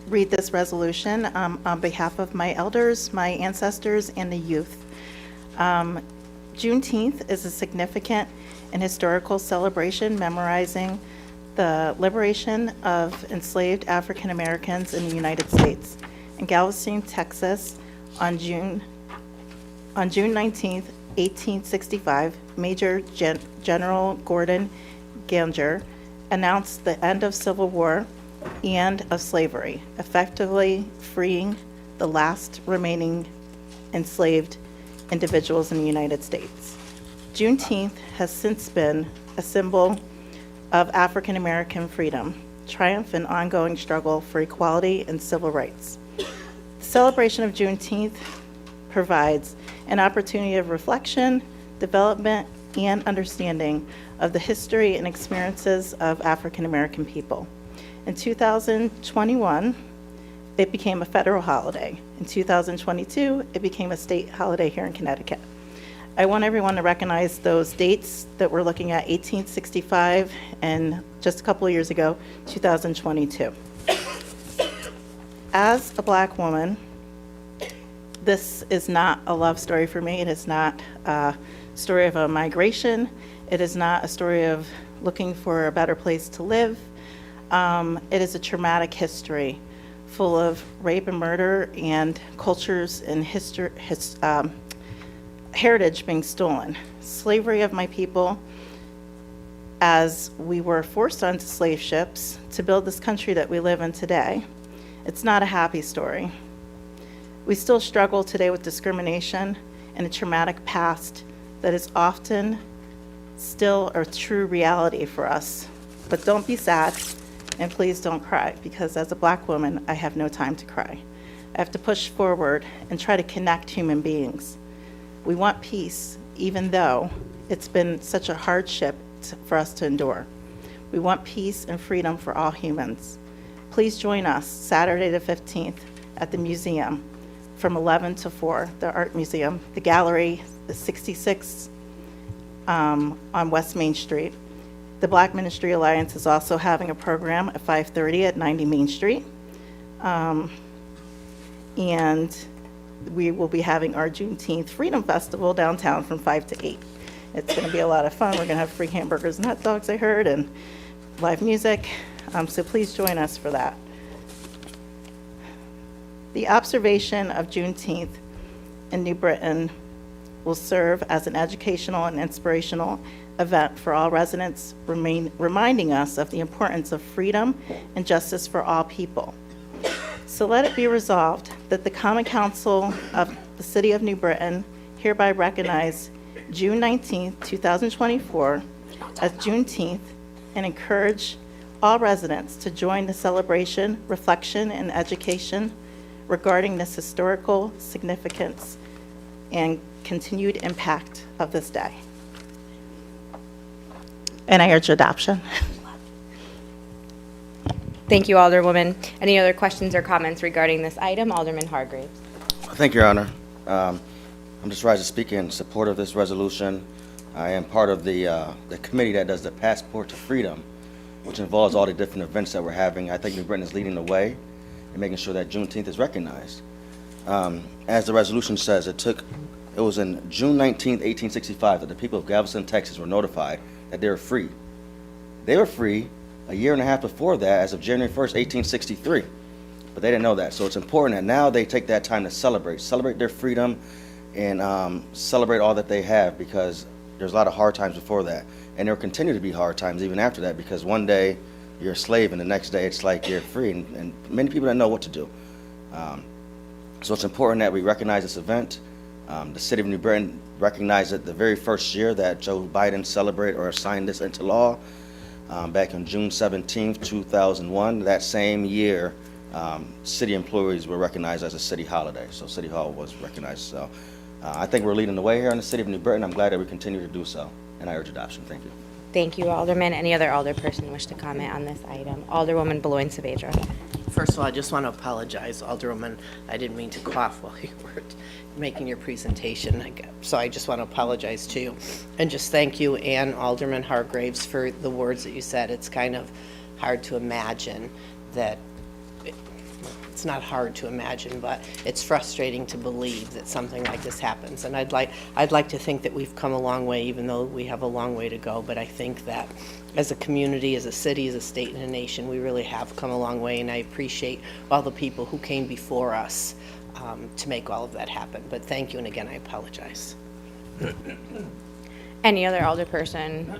J: read this resolution on behalf of my elders, my ancestors, and the youth. Juneteenth is a significant and historical celebration memorizing the liberation of enslaved African Americans in the United States. In Galveston, Texas, on June 19th, 1865, Major General Gordon Granger announced the end of Civil War and of slavery, effectively freeing the last remaining enslaved individuals in the United States. Juneteenth has since been a symbol of African American freedom, triumph, and ongoing struggle for equality and civil rights. The celebration of Juneteenth provides an opportunity of reflection, development, and understanding of the history and experiences of African American people. In 2021, it became a federal holiday. In 2022, it became a state holiday here in Connecticut. I want everyone to recognize those dates that we're looking at, 1865 and just a couple of years ago, 2022. As a Black woman, this is not a love story for me. It is not a story of a migration. It is not a story of looking for a better place to live. It is a traumatic history full of rape and murder and cultures and heritage being stolen. Slavery of my people, as we were forced onto slave ships to build this country that we live in today. It's not a happy story. We still struggle today with discrimination and a traumatic past that is often still a true reality for us. But don't be sad, and please don't cry, because as a Black woman, I have no time to cry. I have to push forward and try to connect human beings. We want peace, even though it's been such a hardship for us to endure. We want peace and freedom for all humans. Please join us Saturday the 15th at the museum from 11 to 4, the Art Museum, the gallery, the 66 on West Main Street. The Black Ministry Alliance is also having a program at 5:30 at 90 Main Street. And we will be having our Juneteenth Freedom Festival downtown from 5 to 8. It's going to be a lot of fun. We're going to have free hamburgers and hot dogs, I heard, and live music. So please join us for that. The observation of Juneteenth in New Britain will serve as an educational and inspirational event for all residents, reminding us of the importance of freedom and justice for all people. So let it be resolved that the Common Council of the City of New Britain hereby recognize June 19th, 2024 as Juneteenth and encourage all residents to join the celebration, reflection, and education regarding this historical significance and continued impact of this day. And I urge adoption.
N: Thank you, Alderwoman. Any other questions or comments regarding this item? Alderman Hargreaves.
T: Thank you, Your Honor. I'm just rising to speak in support of this resolution. I am part of the committee that does the Passport to Freedom, which involves all the different events that we're having. I think New Britain is leading the way in making sure that Juneteenth is recognized. As the resolution says, it was in June 19th, 1865 that the people of Galveston, Texas were notified that they were free. They were free a year and a half before that, as of January 1st, 1863. But they didn't know that. So it's important that now they take that time to celebrate their freedom and celebrate all that they have, because there's a lot of hard times before that. And there will continue to be hard times even after that, because one day you're a slave and the next day it's like you're free, and many people don't know what to do. So it's important that we recognize this event. The City of New Britain recognized it the very first year that Joe Biden celebrated or signed this into law, back on June 17th, 2001. That same year, city employees were recognized as a city holiday, so City Hall was recognized. So I think we're leading the way here in the City of New Britain. I'm glad that we continue to do so, and I urge adoption. Thank you.
N: Thank you, Alderman. Any other alderperson wish to comment on this item? Alderwoman Beloin Saavedra.
H: First of all, I just want to apologize, Alderwoman. I didn't mean to cough while you were making your presentation. So I just want to apologize to you. And just thank you and Alderman Hargreaves for the words that you said. It's kind of hard to imagine
K: that it's not hard to imagine, but it's frustrating to believe that something like this happens. And I'd like to think that we've come a long way, even though we have a long way to go. But I think that as a community, as a city, as a state, and a nation, we really have come a long way. And I appreciate all the people who came before us to make all of that happen. But thank you, and again, I apologize.
N: Any other alderperson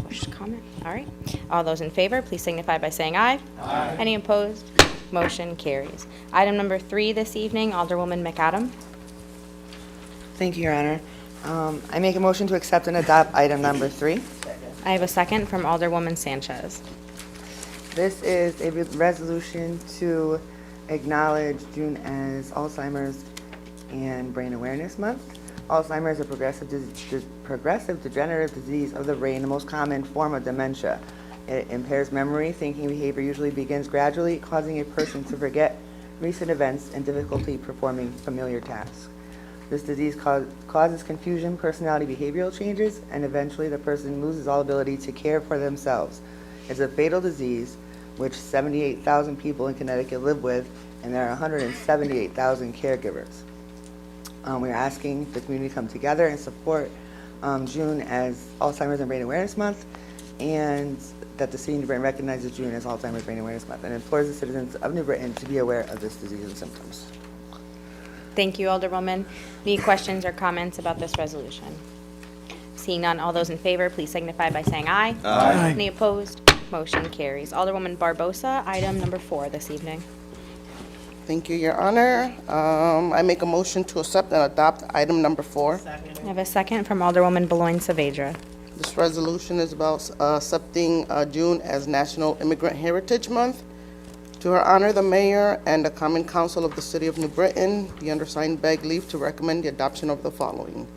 N: wish to comment? All right. All those in favor, please signify by saying aye. Aye. Any opposed? Motion carries. Item number 3 this evening, Alderwoman McAdam.
O: Thank you, Your Honor. I make a motion to accept and adopt item number 3.
N: I have a second from Alderwoman Sanchez.
O: This is a resolution to acknowledge June as Alzheimer's and Brain Awareness Month. Alzheimer's is a progressive degenerative disease of the brain, the most common form of dementia. It impairs memory, thinking, behavior usually begins gradually, causing a person to forget recent events and difficulty performing familiar tasks. This disease causes confusion, personality, behavioral changes, and eventually the person loses all ability to care for themselves. It's a fatal disease which 78,000 people in Connecticut live with, and there are 178,000 caregivers. We're asking the community to come together and support June as Alzheimer's and Brain Awareness Month, and that the city of New Britain recognizes June as Alzheimer's Brain Awareness Month and implores the citizens of New Britain to be aware of this disease and symptoms.
N: Thank you, Alderwoman. Any questions or comments about this resolution? Seeing none, all those in favor, please signify by saying aye.
B: Aye.
N: Any opposed? Motion carries. Alderwoman Barbosa, item number 4 this evening.
I: Thank you, Your Honor. I make a motion to accept and adopt item number 4.
N: I have a second from Alderwoman Beloin Saavedra.
I: This resolution is about accepting June as National Immigrant Heritage Month. To her honor, the mayor and the Common Council of the City of New Britain, the undersigned beg leave to recommend the adoption of the following.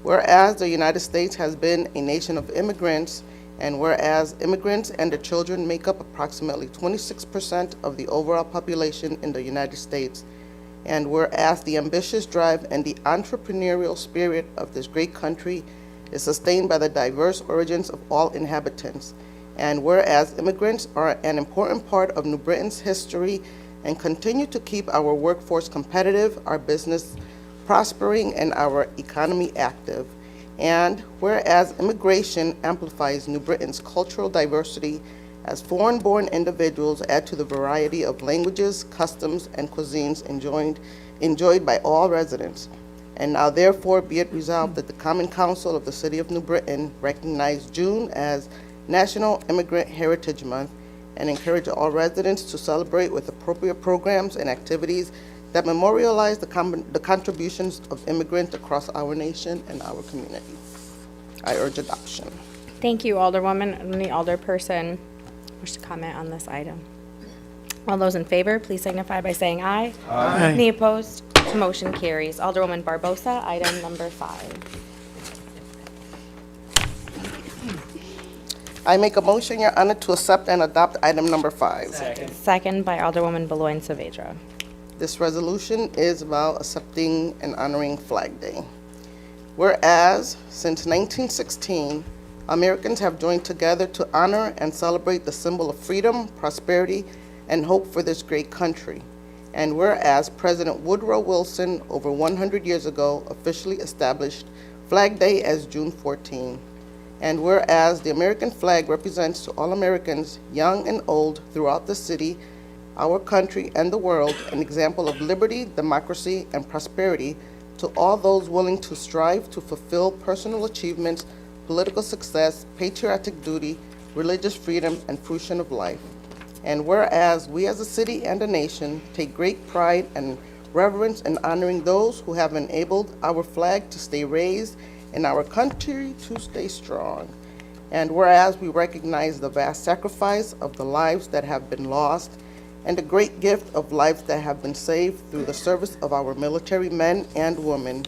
I: Whereas the United States has been a nation of immigrants, and whereas immigrants and their children make up approximately 26% of the overall population in the United States, and whereas the ambitious drive and the entrepreneurial spirit of this great country is sustained by the diverse origins of all inhabitants, and whereas immigrants are an important part of New Britain's history and continue to keep our workforce competitive, our business prospering, and our economy active, and whereas immigration amplifies New Britain's cultural diversity as foreign-born individuals add to the variety of languages, customs, and cuisines enjoyed by all residents. And now therefore be it resolved that the Common Council of the City of New Britain recognize June as National Immigrant Heritage Month and encourage all residents to celebrate with appropriate programs and activities that memorialize the contributions of immigrants across our nation and our community. I urge adoption.
N: Thank you, Alderwoman. Any alderperson wish to comment on this item? All those in favor, please signify by saying aye.
B: Aye.
N: Any opposed? Motion carries. Alderwoman Barbosa, item number 5.
I: I make a motion, Your Honor, to accept and adopt item number 5.
N: Second by Alderwoman Beloin Saavedra.
I: This resolution is about accepting and honoring Flag Day. Whereas, since 1916, Americans have joined together to honor and celebrate the symbol of freedom, prosperity, and hope for this great country. And whereas President Woodrow Wilson, over 100 years ago, officially established Flag Day as June 14. And whereas the American flag represents to all Americans, young and old, throughout the city, our country, and the world, an example of liberty, democracy, and prosperity to all those willing to strive to fulfill personal achievements, political success, patriotic duty, religious freedom, and fruition of life. And whereas we as a city and a nation take great pride and reverence in honoring those who have enabled our flag to stay raised and our country to stay strong. And whereas we recognize the vast sacrifice of the lives that have been lost and the great gift of lives that have been saved through the service of our military men and women.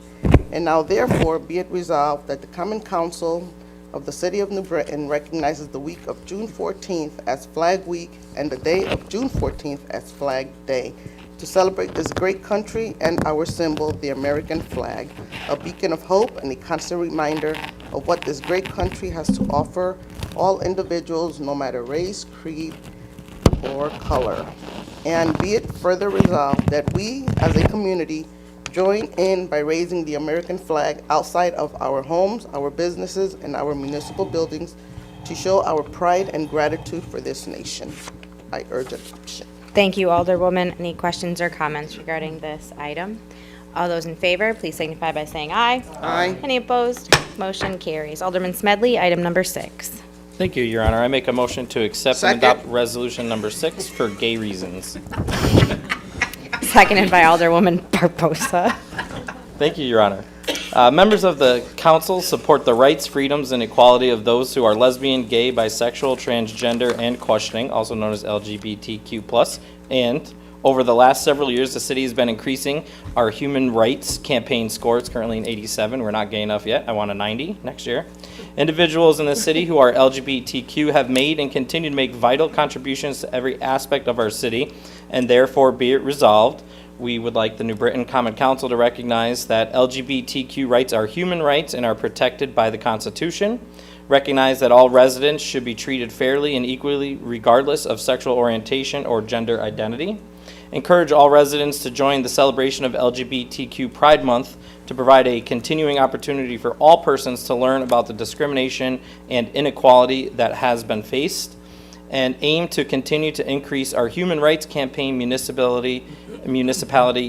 I: And now therefore be it resolved that the Common Council of the City of New Britain recognizes the week of June 14th as Flag Week and the day of June 14th as Flag Day to celebrate this great country and our symbol, the American flag, a beacon of hope and a constant reminder of what this great country has to offer all individuals, no matter race, creed, or color. And be it further resolved that we, as a community, join in by raising the American flag outside of our homes, our businesses, and our municipal buildings to show our pride and gratitude for this nation. I urge adoption.
N: Thank you, Alderwoman. Any questions or comments regarding this item? All those in favor, please signify by saying aye.
I: Aye.
N: Any opposed? Motion carries. Alderman Smedley, item number 6.
U: Thank you, Your Honor. I make a motion to accept
I: Second.
U: and adopt resolution number 6 for gay reasons.
N: Seconded by Alderwoman Barbosa.
U: Thank you, Your Honor. Members of the council support the rights, freedoms, and equality of those who are lesbian, gay, bisexual, transgender, and questioning, also known as LGBTQ+. And over the last several years, the city has been increasing our human rights campaign score. It's currently an 87. We're not gay enough yet. I want a 90 next year. Individuals in the city who are LGBTQ have made and continue to make vital contributions to every aspect of our city, and therefore be it resolved, we would like the New Britain Common Council to recognize that LGBTQ rights are human rights and are protected by the Constitution. Recognize that all residents should be treated fairly and equally regardless of sexual orientation or gender identity. Encourage all residents to join the celebration of LGBTQ Pride Month to provide a continuing opportunity for all persons to learn about the discrimination and inequality that has been faced, and aim to continue to increase our Human Rights Campaign Municipality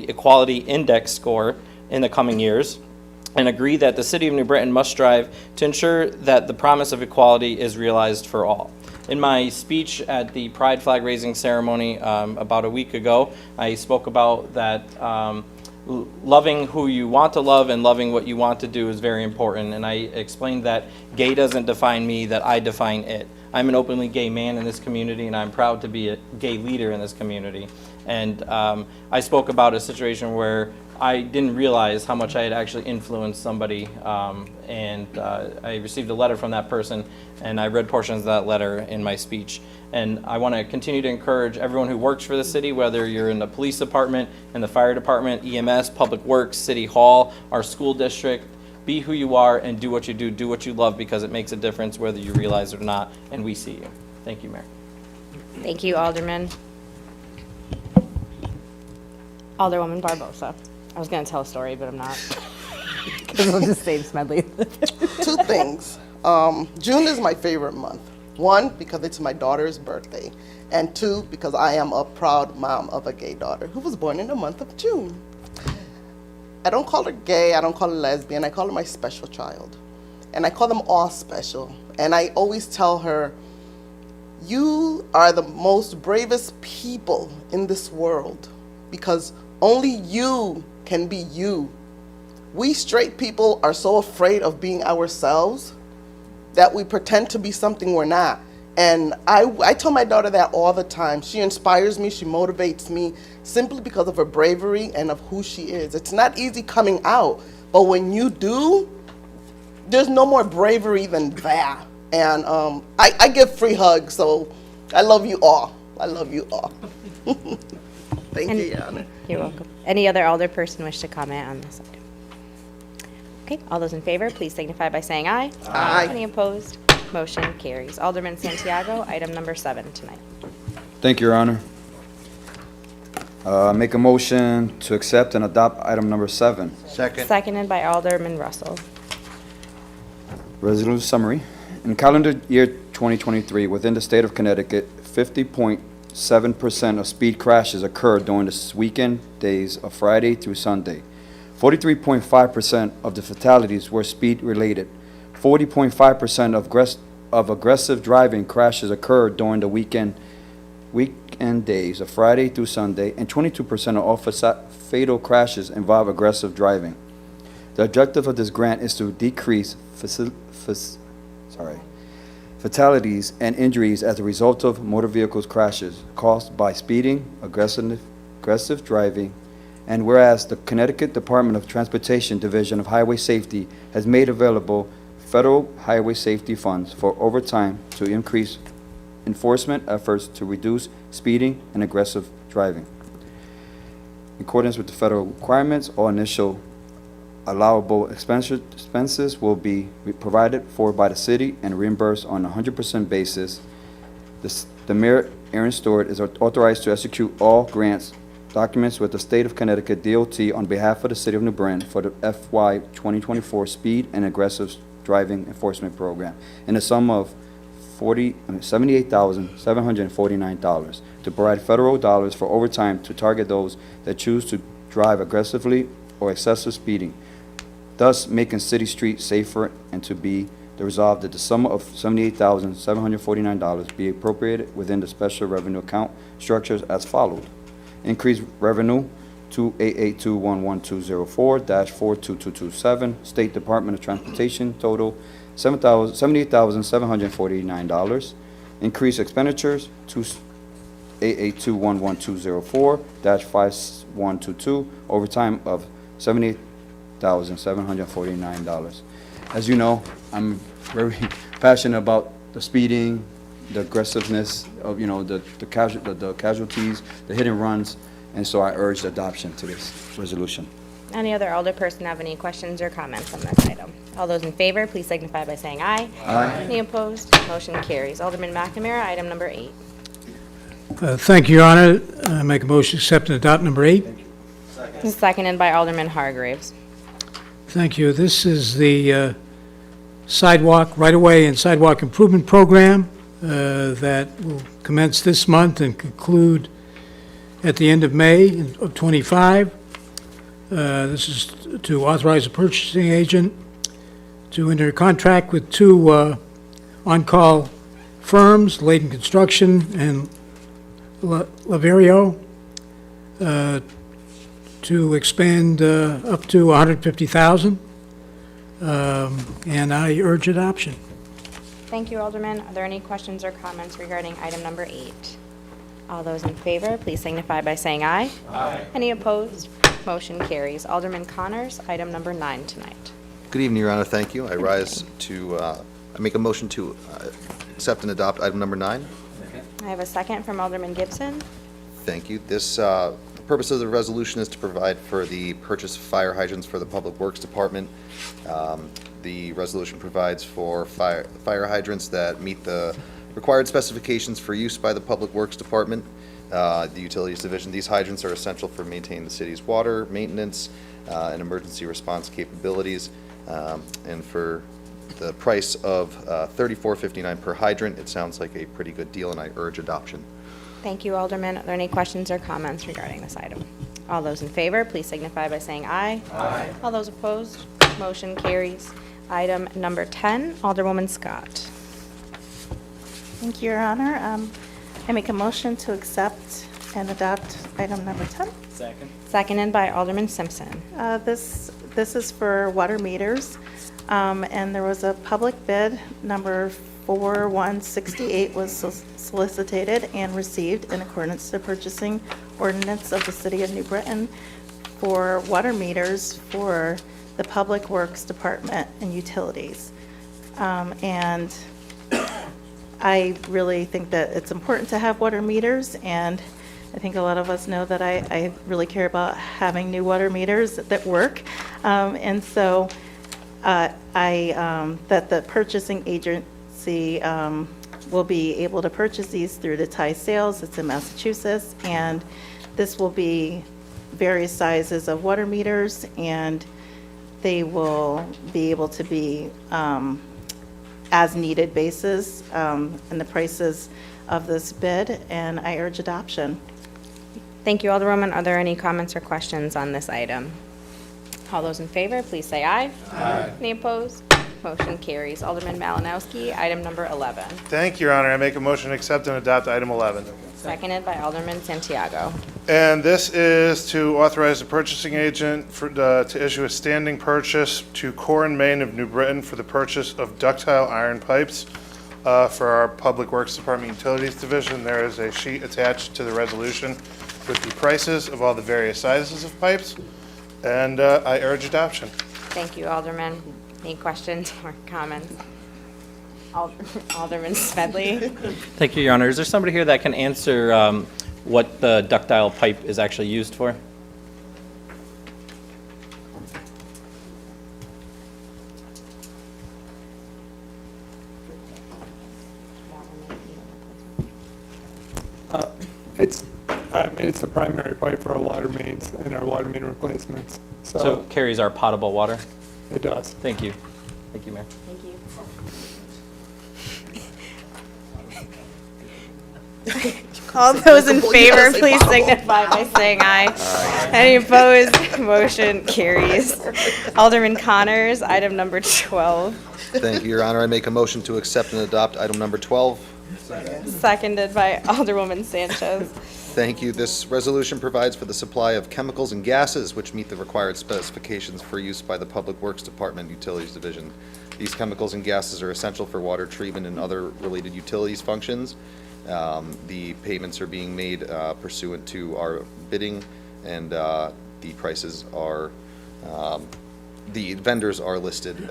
U: Equality Index score in the coming years, and agree that the City of New Britain must strive to ensure that the promise of equality is realized for all. In my speech at the Pride flag raising ceremony about a week ago, I spoke about that loving who you want to love and loving what you want to do is very important. And I explained that gay doesn't define me, that I define it. I'm an openly gay man in this community, and I'm proud to be a gay leader in this community. And I spoke about a situation where I didn't realize how much I had actually influenced somebody, and I received a letter from that person, and I read portions of that letter in my speech. And I want to continue to encourage everyone who works for the city, whether you're in the police department, in the fire department, EMS, Public Works, City Hall, our school district, be who you are and do what you do what you love, because it makes a difference whether you realize it or not, and we see you. Thank you, Mayor.
N: Thank you, Alderman. Alderwoman Barbosa. I was going to tell a story, but I'm not. Because we'll just save Smedley.
I: 2 things. June is my favorite month. 1, because it's my daughter's birthday. And 2, because I am a proud mom of a gay daughter who was born in the month of June. I don't call her gay, I don't call her lesbian, I call her my special child. And I call them all special. And I always tell her, you are the most bravest people in this world, because only you can be you. We straight people are so afraid of being ourselves that we pretend to be something we're not. And I tell my daughter that all the time. She inspires me, she motivates me, simply because of her bravery and of who she is. It's not easy coming out, but when you do, there's no more bravery than that. And I give free hugs, so I love you all. I love you all. Thank you, Your Honor.
N: You're welcome. Any other alderperson wish to comment on this item? Okay, all those in favor, please signify by saying aye.
I: Aye.
N: Any opposed? Motion carries. Alderman Santiago, item number 7 tonight.
L: Thank you, Your Honor. Make a motion to accept and adopt item number 7.
N: Seconded by Alderman Russell.
L: Resolution summary. In calendar year 2023, within the state of Connecticut, 50.7% of speed crashes occurred during the weekend days of Friday through Sunday. 43.5% of the fatalities were speed-related. 40.5% of aggressive driving crashes occurred during the weekend days of Friday through Sunday, and 22% of all fatal crashes involve aggressive driving. The objective of this grant is to decrease fatalities and injuries as a result of motor vehicles crashes caused by speeding, aggressive driving, and whereas the Connecticut Department of Transportation Division of Highway Safety has made available federal highway safety funds for overtime to increase enforcement efforts to reduce speeding and aggressive driving. In accordance with the federal requirements, all initial allowable expenses will be provided for by the city and reimbursed on a 100% basis. The mayor, Aaron Stewart, is authorized to execute all grants documents with the State of Connecticut DOT on behalf of the City of New Britain for the FY 2024 Speed and Aggressive Driving Enforcement Program in a sum of $78,749 to provide federal dollars for overtime to target those that choose to drive aggressively or excessive speeding, thus making city streets safer, and to be the resolve that the sum of $78,749 be appropriated within the special revenue account structures as followed. Increased revenue 288211204-42227, State Department of Transportation, total $78,749. Increased expenditures 288211204-5122, overtime of $78,749. As you know, I'm very passionate about the speeding, the aggressiveness of, the casualties, the hit and runs, and so I urge adoption to this resolution.
N: Any other alderperson have any questions or comments on this item? All those in favor, please signify by saying aye.
L: Aye.
N: Any opposed? Motion carries. Alderman McNamara, item number 8.
B: Thank you, Your Honor. I make a motion to accept and adopt number 8.
N: Seconded by Alderman Hargreaves.
B: Thank you. This is the sidewalk, right-of-way and sidewalk improvement program that will commence this month and conclude at the end of May of '25. This is to authorize a purchasing agent to enter a contract with two on-call firms, Layden Construction and Laverio, to expand up to $150,000, and I urge adoption.
N: Thank you, Alderman. Are there any questions or comments regarding item number 8? All those in favor, please signify by saying aye.
A: Aye.
N: Any opposed? Motion carries. Alderman Connors, item number 9 tonight.
A: Good evening, Your Honor. Thank you. I make a motion to accept and adopt item number 9.
N: I have a second from Alderman Gibson.
A: Thank you. The purpose of the resolution is to provide for the purchase of fire hydrants for the Public Works Department. The resolution provides for fire hydrants that meet the required specifications for use by the Public Works Department, the Utilities Division. These hydrants are essential for maintaining the city's water maintenance and emergency response capabilities. And for the price of $34.59 per hydrant, it sounds like a pretty good deal, and I urge adoption.
N: Thank you, Alderman. Are there any questions or comments regarding this item? All those in favor, please signify by saying aye.
A: Aye.
N: All those opposed, motion carries. Item number 10, Alderwoman Scott.
J: Thank you, Your Honor. I make a motion to accept and adopt item number 10.
U: Second.
N: Seconded by Alderman Simpson.
J: This is for water meters, and there was a public bid, number 4168 was solicited and received in accordance to purchasing ordinance of the City of New Britain for water meters for the Public Works Department and utilities. And I really think that it's important to have water meters, and I think a lot of us know that I really care about having new water meters that work. And so that the purchasing agency will be able to purchase these through the Tie Sales. It's in Massachusetts, and this will be various sizes of water meters, and they will be able to be as needed basis, and the prices of this bid, and I urge adoption.
N: Thank you, Alderwoman. Are there any comments or questions on this item? All those in favor, please say aye.
A: Aye.
N: Any opposed? Motion carries. Alderman Malinowski, item number 11.
V: Thank you, Your Honor. I make a motion to accept and adopt item 11.
N: Seconded by Alderman Santiago.
V: And this is to authorize the purchasing agent to issue a standing purchase to Core and Main of New Britain for the purchase of ductile iron pipes for our Public Works Department Utilities Division. There is a sheet attached to the resolution with the prices of all the various sizes of pipes, and I urge adoption.
N: Thank you, Alderman. Any questions or comments? Alderman Smedley.
U: Thank you, Your Honor. Is there somebody here that can answer what the ductile pipe is actually used for?
C: It's, I mean, it's the primary pipe for our water mains and our water main replacements.
U: So it carries our potable water?
C: It does.
U: Thank you. Thank you, Mayor.
N: Thank you. All those in favor, please signify by saying aye. Any opposed? Motion carries. Alderman Connors, item number 12.
A: Thank you, Your Honor. I make a motion to accept and adopt item number 12.
N: Seconded by Alderwoman Sanchez.
A: Thank you. This resolution provides for the supply of chemicals and gases which meet the required specifications for use by the Public Works Department Utilities Division. These chemicals and gases are essential for water treatment and other related utilities functions. The payments are being made pursuant to our bidding, and the prices are, the vendors are listed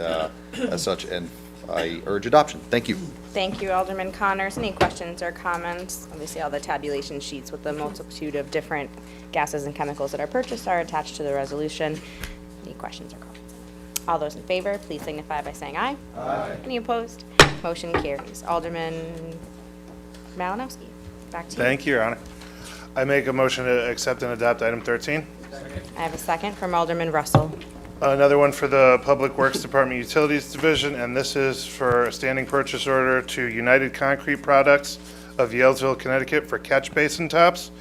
A: as such, and I urge adoption. Thank you.
N: Thank you, Alderman Connors. Any questions or comments? Obviously, all the tabulation sheets with the multitude of different gases and chemicals that are purchased are attached to the resolution. Any questions or comments? All those in favor, please signify by saying aye. Aye. Any opposed? Motion carries. Alderman Malinowski, back to you.
V: Thank you, Your Honor. I make a motion to accept and adopt item 13.
N: I have a second from Alderman Russell.
V: Another one for the Public Works Department Utilities Division, and this is for a standing purchase order to United Concrete Products of Yalesville, Connecticut for catch basin tops,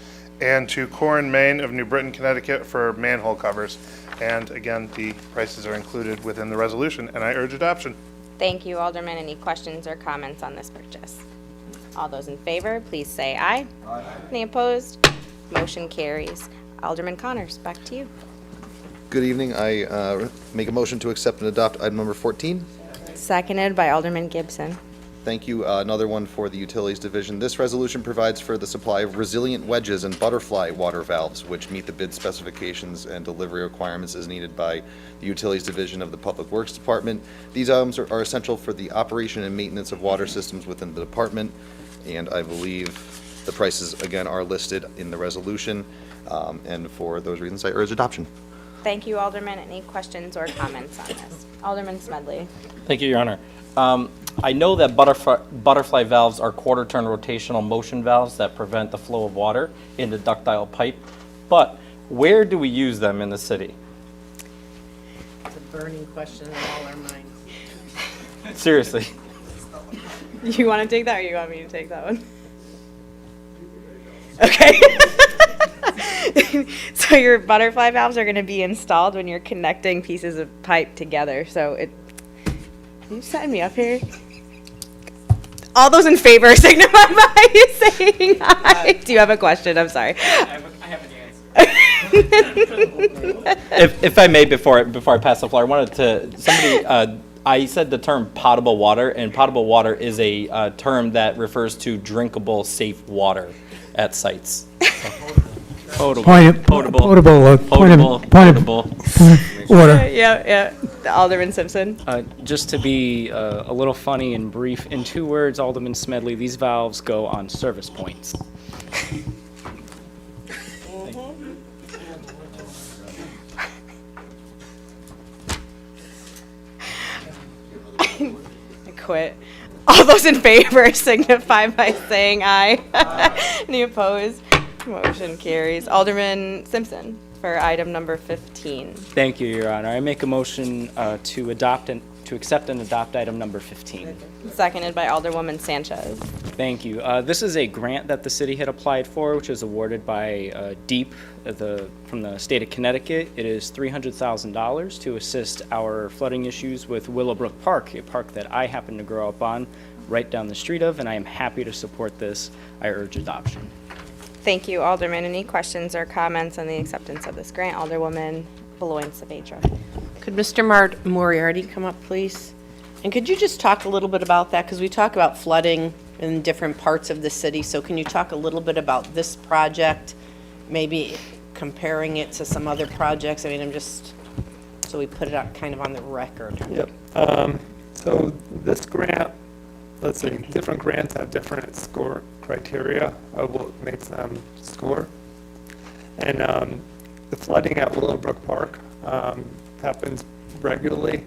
V: and to Core & Main of New Britain, Connecticut for manhole covers. And again, the prices are included within the resolution, and I urge adoption.
N: Thank you, Alderman. Any questions or comments on this purchase? All those in favor, please say aye. Aye. Any opposed? Motion carries. Alderman Connors, back to you.
A: Good evening. I make a motion to accept and adopt item number 14.
N: Seconded by Alderman Gibson.
A: Thank you. Another one for the Utilities Division. This resolution provides for the supply of resilient wedges and butterfly water valves, which meet the bid specifications and delivery requirements as needed by the Utilities Division of the Public Works Department. These items are essential for the operation and maintenance of water systems within the department, and I believe the prices, again, are listed in the resolution, and for those reasons, I urge adoption.
N: Thank you, Alderman. Any questions or comments on this? Alderman Smedley.
U: Thank you, Your Honor. I know that butterfly valves are quarter-turn rotational motion valves that prevent the flow of water in the ductile pipe, but where do we use them in the city?
D: It's a burning question in all our minds.
U: Seriously.
N: You want to take that, or you want me to take that one? Okay. So your butterfly valves are going to be installed when you're connecting pieces of pipe together. So it. Are you setting me up here? All those in favor signify by saying aye. Do you have a question? I'm sorry.
U: I have an answer. If I may, before I pass the floor, I wanted to I said the term potable water, and potable water is a term that refers to drinkable, safe water at sites. Potable.
B: Order.
N: Yeah. Alderman Simpson.
W: Just to be a little funny and brief, in 2 words, Alderman Smedley, these valves go on service points.
N: I quit. All those in favor signify by saying aye. Any opposed? Motion carries. Alderman Simpson for item number 15.
W: Thank you, Your Honor. I make a motion to accept and adopt item number 15.
N: Seconded by Alderwoman Sanchez.
W: Thank you. This is a grant that the city had applied for, which was awarded by DEEP from the state of Connecticut. It is $300,000 to assist our flooding issues with Willowbrook Park, a park that I happen to grow up on right down the street of, and I am happy to support this. I urge adoption.
N: Thank you, Alderman. Any questions or comments on the acceptance of this grant? Alderwoman Beloin-Saavedra.
K: Could Mr. Moriarty come up, please? And could you just talk a little bit about that? Because we talk about flooding in different parts of the city. So can you talk a little bit about this project, maybe comparing it to some other projects? I mean, I'm just, so we put it out kind of on the record.
C: Yep. So this grant, let's see, different grants have different score criteria of what makes them score. And the flooding at Willowbrook Park happens regularly.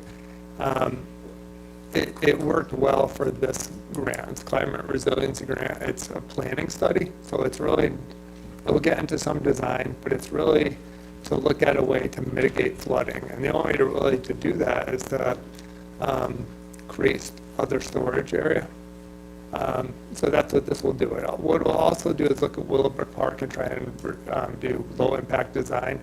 C: It worked well for this grant. It's climate resiliency grant. It's a planning study, so it's really We'll get into some design, but it's really to look at a way to mitigate flooding. And the only way to really to do that is to create other storage area. So that's what this will do. What it'll also do is look at Willowbrook Park and try and do low-impact design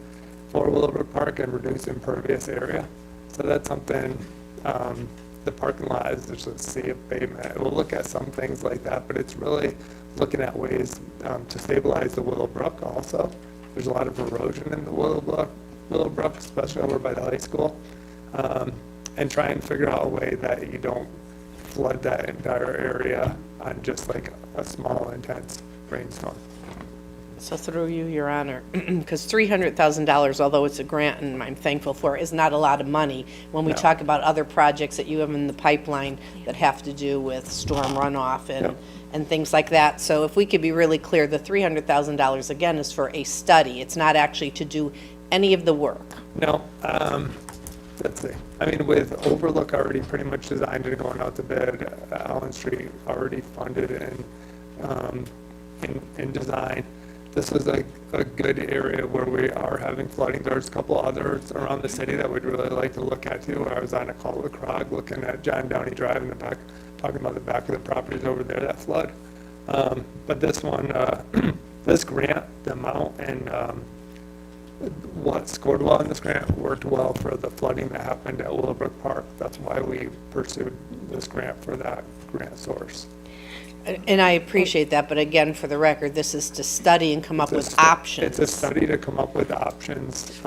C: for Willowbrook Park and reduce impervious area. So that's something, the parking lot is just a sea of pavement. We'll look at some things like that, but it's really looking at ways to stabilize the Willowbrook also. There's a lot of erosion in the Willowbrook, especially over by the high school. And try and figure out a way that you don't flood that entire area on just like a small intense rainstorm.
K: So through you, Your Honor, because $300,000, although it's a grant and I'm thankful for it, is not a lot of money when we
C: No.
K: talk about other projects that you have in the pipeline that have to do with storm runoff and things like that. So if we could be really clear, the $300,000 again is for a study. It's not actually to do any of the work.
C: No, let's see. I mean, with Overlook already pretty much designed and going out to bid, Allen Street already funded in design. This is a good area where we are having flooding. There's a couple others around the city that we'd really like to look at too. I was on a call with CROG looking at John Downey Drive in the back, talking about the back of the properties over there that flood. But this one, this grant, the amount and what scored well in this grant worked well for the flooding that happened at Willowbrook Park. That's why we pursued this grant for that grant source.
K: And I appreciate that, but again, for the record, this is to study and come up with options.
C: It's a study to come up with options.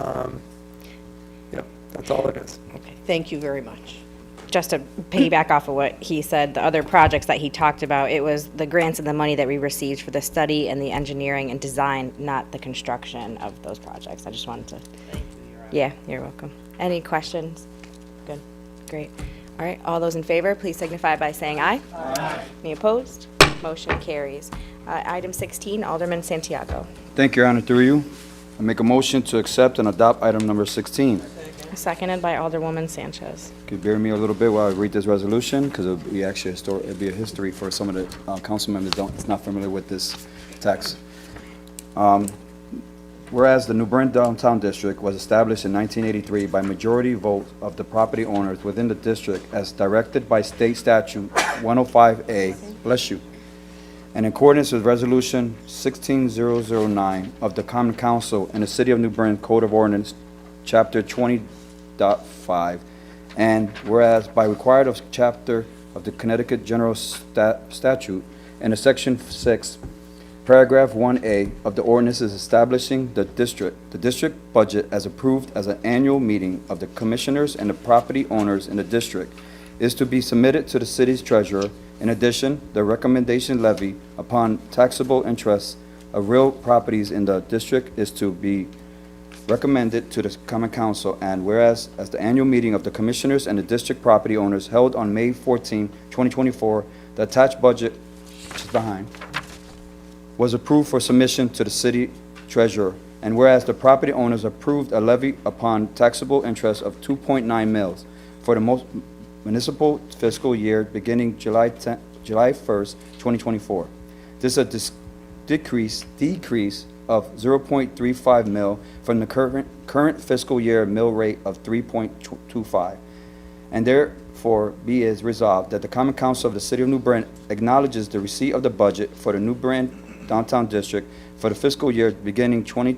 C: Yep, that's all it is.
K: Okay, thank you very much.
N: Just to piggyback off of what he said, the other projects that he talked about, it was the grants and the money that we received for the study and the engineering and design, not the construction of those projects. I just wanted to. Yeah, you're welcome. Any questions? Good, great. All right, all those in favor, please signify by saying aye. Aye. Any opposed? Motion carries. Item 16, Alderman Santiago.
L: Thank you, Your Honor. Through you, I make a motion to accept and adopt item number 16.
N: Seconded by Alderwoman Sanchez.
L: Could you bear me a little bit while I read this resolution, because it'll be actually it'll be a history for some of the council members that's not familiar with this text. Whereas the New Bern Downtown District was established in 1983 by majority vote of the property owners within the district as directed by State Statute 105A, bless you, in accordance with Resolution 16009 of the Common Council and the City of New Bern Code of Ordinance, Chapter 20.5, and whereas by required of Chapter of the Connecticut General Statute and the Section 6, Paragraph 1A of the ordinances establishing the district budget as approved as an annual meeting of the commissioners and the property owners in the district is to be submitted to the city's treasurer. In addition, the recommendation levy upon taxable interest of real properties in the district is to be recommended to the Common Council, and whereas as the annual meeting of the commissioners and the district property owners held on May 14, 2024, the attached budget, which is behind, was approved for submission to the city treasurer, and whereas the property owners approved a levy upon taxable interest of 2.9 mils for the municipal fiscal year beginning July 1st, 2024. This is a decrease of 0.35 mil from the current fiscal year mill rate of 3.25. And therefore be is resolved that the Common Council of the City of New Bern acknowledges the receipt of the budget for the New Bern Downtown District for the fiscal year beginning July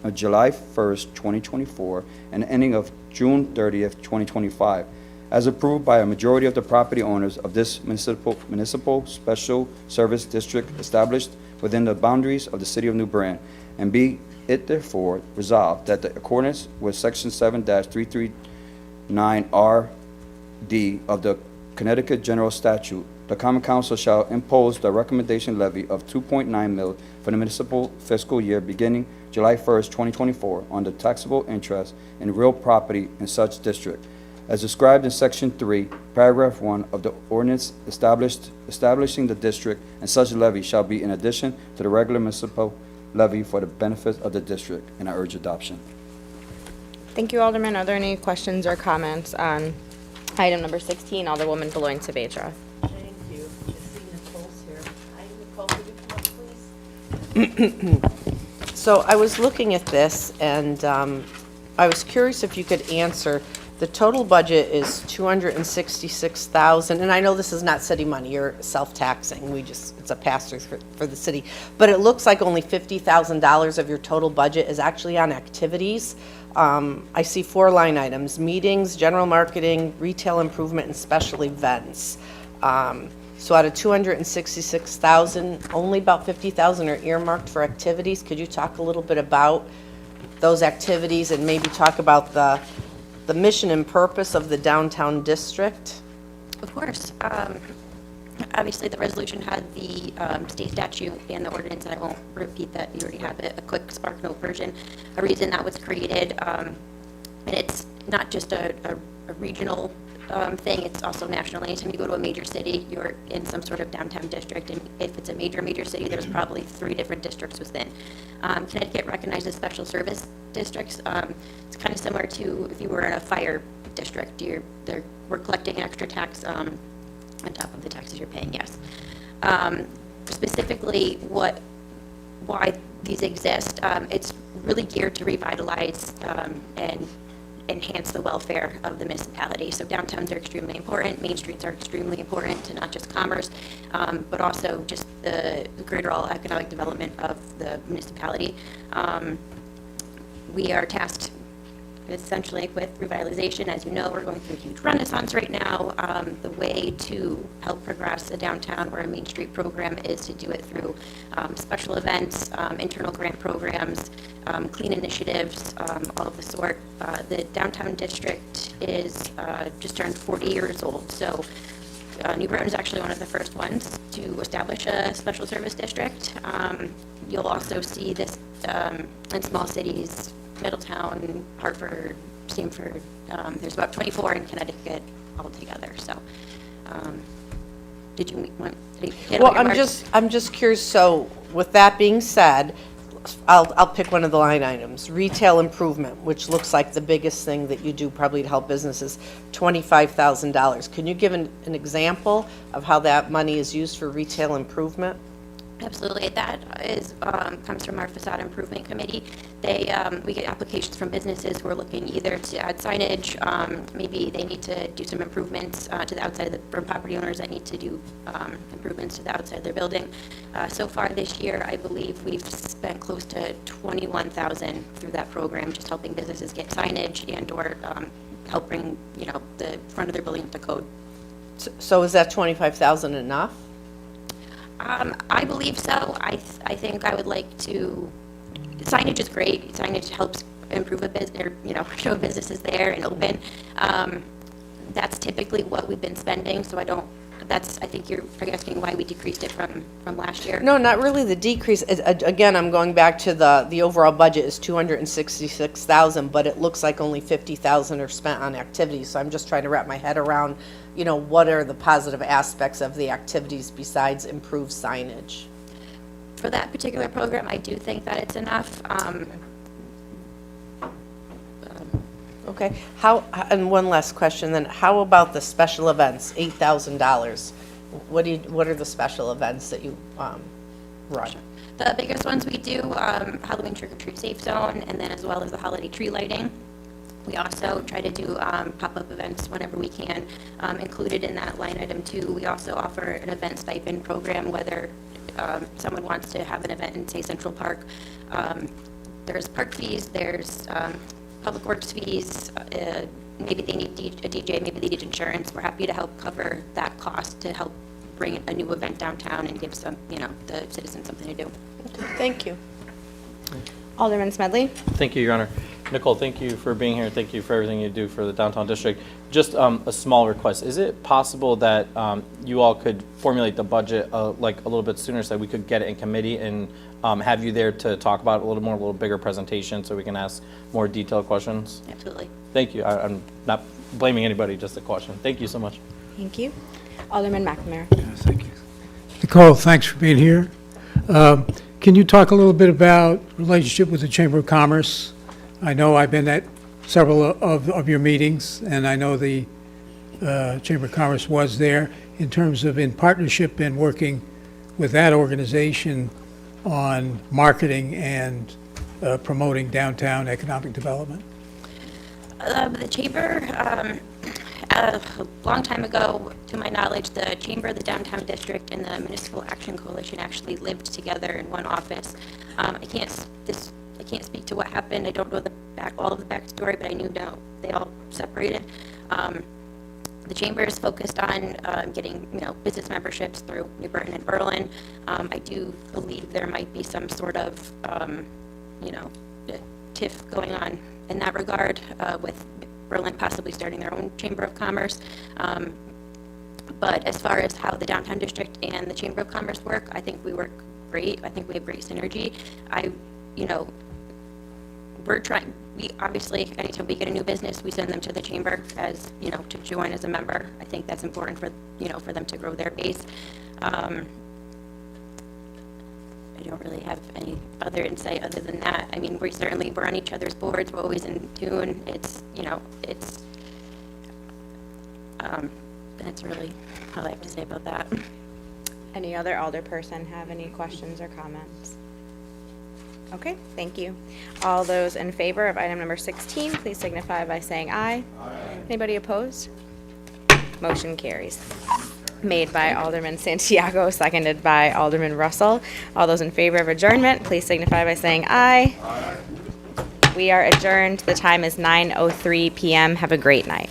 L: 1st, 2024, and ending of June 30th, 2025, as approved by a majority of the property owners of this municipal special service district established within the boundaries of the City of New Bern, and be it therefore resolved that in accordance with Section 7-339RD of the Connecticut General Statute, the Common Council shall impose the recommendation levy of 2.9 mil for the municipal fiscal year beginning July 1st, 2024 on the taxable interest in real property in such district, as described in Section 3, Paragraph 1 of the ordinance establishing the district, and such levy shall be in addition to the regular municipal levy for the benefit of the district, and I urge adoption.
N: Thank you, Alderman. Are there any questions or comments on item number 16, Alderwoman Beloin Saavedra?
D: Thank you. I see Nicole's here. Hi, Nicole, could you come up, please?
K: So I was looking at this, and I was curious if you could answer. The total budget is $266,000, and I know this is not city money, you're self-taxing, it's a pass-through for the city, but it looks like only $50,000 of your total budget is actually on activities. I see 4 line items: meetings, general marketing, retail improvement, and special events. So out of $266,000, only about $50,000 are earmarked for activities. Could you talk a little bit about those activities and maybe talk about the mission and purpose of the downtown district?
E: Of course. Obviously, the resolution had the state statute and the ordinance, and I won't repeat that. You already have it, a quick SparkNote version. A reason that was created, and it's not just a regional thing, it's also national. Anytime you go to a major city, you're in some sort of downtown district, and if it's a major city, there's probably 3 different districts within. Connecticut recognizes special service districts. It's kind of similar to if you were in a fire district, we're collecting an extra tax on top of the taxes you're paying, yes. Specifically, why these exist, it's really geared to revitalize and enhance the welfare of the municipality. So downtowns are extremely important, main streets are extremely important to not just commerce, but also just the greater all economic development of the municipality. We are tasked essentially with revitalization. As you know, we're going through a huge renaissance right now. The way to help progress a downtown or a Main Street program is to do it through special events, internal grant programs, clean initiatives, all of the sort. The downtown district is just turned 40 years old, so New Britain is actually one of the first ones to establish a special service district. You'll also see this in small cities, Middletown, Hartford, Stamford. There's about 24 in Connecticut altogether. So, did you want to hit
K: Well,
E: on your
K: I'm just curious, so with that being said, I'll pick one of the line items. Retail improvement, which looks like the biggest thing that you do probably to help businesses, $25,000. Can you give an example of how that money is used for retail improvement?
E: Absolutely. That is comes from our facade improvement committee. We get applications from businesses who are looking either to add signage, maybe they need to do some improvements to the outside, from property owners that need to do improvements to the outside of their building. So far this year, I believe we've spent close to $21,000 through that program, just helping businesses get signage and or help bring the front of their building up to code.
K: So is that $25,000 enough?
E: I believe so. I think I would like to. Signage is great. Signage helps improve a business, or show businesses there and open. That's typically what we've been spending. So I think you're asking why we decreased it from last year.
K: No, not really the decrease. Again, I'm going back to the overall budget is $266,000, but it looks like only $50,000 are spent on activities. So I'm just trying to wrap my head around, what are the positive aspects of the activities besides improved signage?
E: For that particular program, I do think that it's enough.
K: Okay. And one last question then. How about the special events, $8,000? What are the special events that you run?
E: The biggest ones we do, Halloween Trick or Treat Safe Zone, and then as well as the holiday tree lighting. We also try to do pop-up events whenever we can. Included in that line item too, we also offer an event stipend program, whether someone wants to have an event in, say, Central Park. There's park fees, there's public works fees, maybe they need a DJ, maybe they need insurance. We're happy to help cover that cost to help bring a new event downtown and give the citizens something to do.
K: Thank you.
N: Alderman Smedley.
U: Thank you, Your Honor. Nicole, thank you for being here. Thank you for everything you do for the downtown district. Just a small request. Is it possible that you all could formulate the budget like a little bit sooner so that we could get it in committee and have you there to talk about it a little bigger presentation so we can ask more detailed questions?
E: Absolutely.
U: Thank you. I'm not blaming anybody, just a question. Thank you so much.
N: Thank you. Alderman McNamara.
B: Thank you. Nicole, thanks for being here. Can you talk a little bit about relationship with the Chamber of Commerce? I know I've been at several of your meetings, and I know the Chamber of Commerce was there in terms of in partnership and working with that organization on marketing and promoting downtown economic development?
E: The chamber, a long time ago, to my knowledge, the chamber, the downtown district, and the municipal action coalition actually lived together in one office. I can't speak to what happened. I don't know all of the backstory, but I knew now they all separated. The chamber is focused on getting, business memberships through New Britain and Berlin. I do believe there might be some sort of, tiff going on in that regard, with Berlin possibly starting their own chamber of commerce. But as far as how the downtown district and the chamber of commerce work, I think we work great. I think we have great synergy. We obviously, anytime we get a new business, we send them to the chamber as, to join as a member. I think that's important for, for them to grow their base. I don't really have any other insight other than that. I mean, we're on each other's boards. We're always in tune. That's really all I have to say about that.
N: Any other alderperson have any questions or comments? Okay, thank you. All those in favor of item number 16, please signify by saying aye. Aye. Anybody opposed? Motion carries. Made by Alderman Santiago, seconded by Alderman Russell. All those in favor of adjournment, please signify by saying aye. Aye. We are adjourned. The time is 9:03 p.m. Have a great night.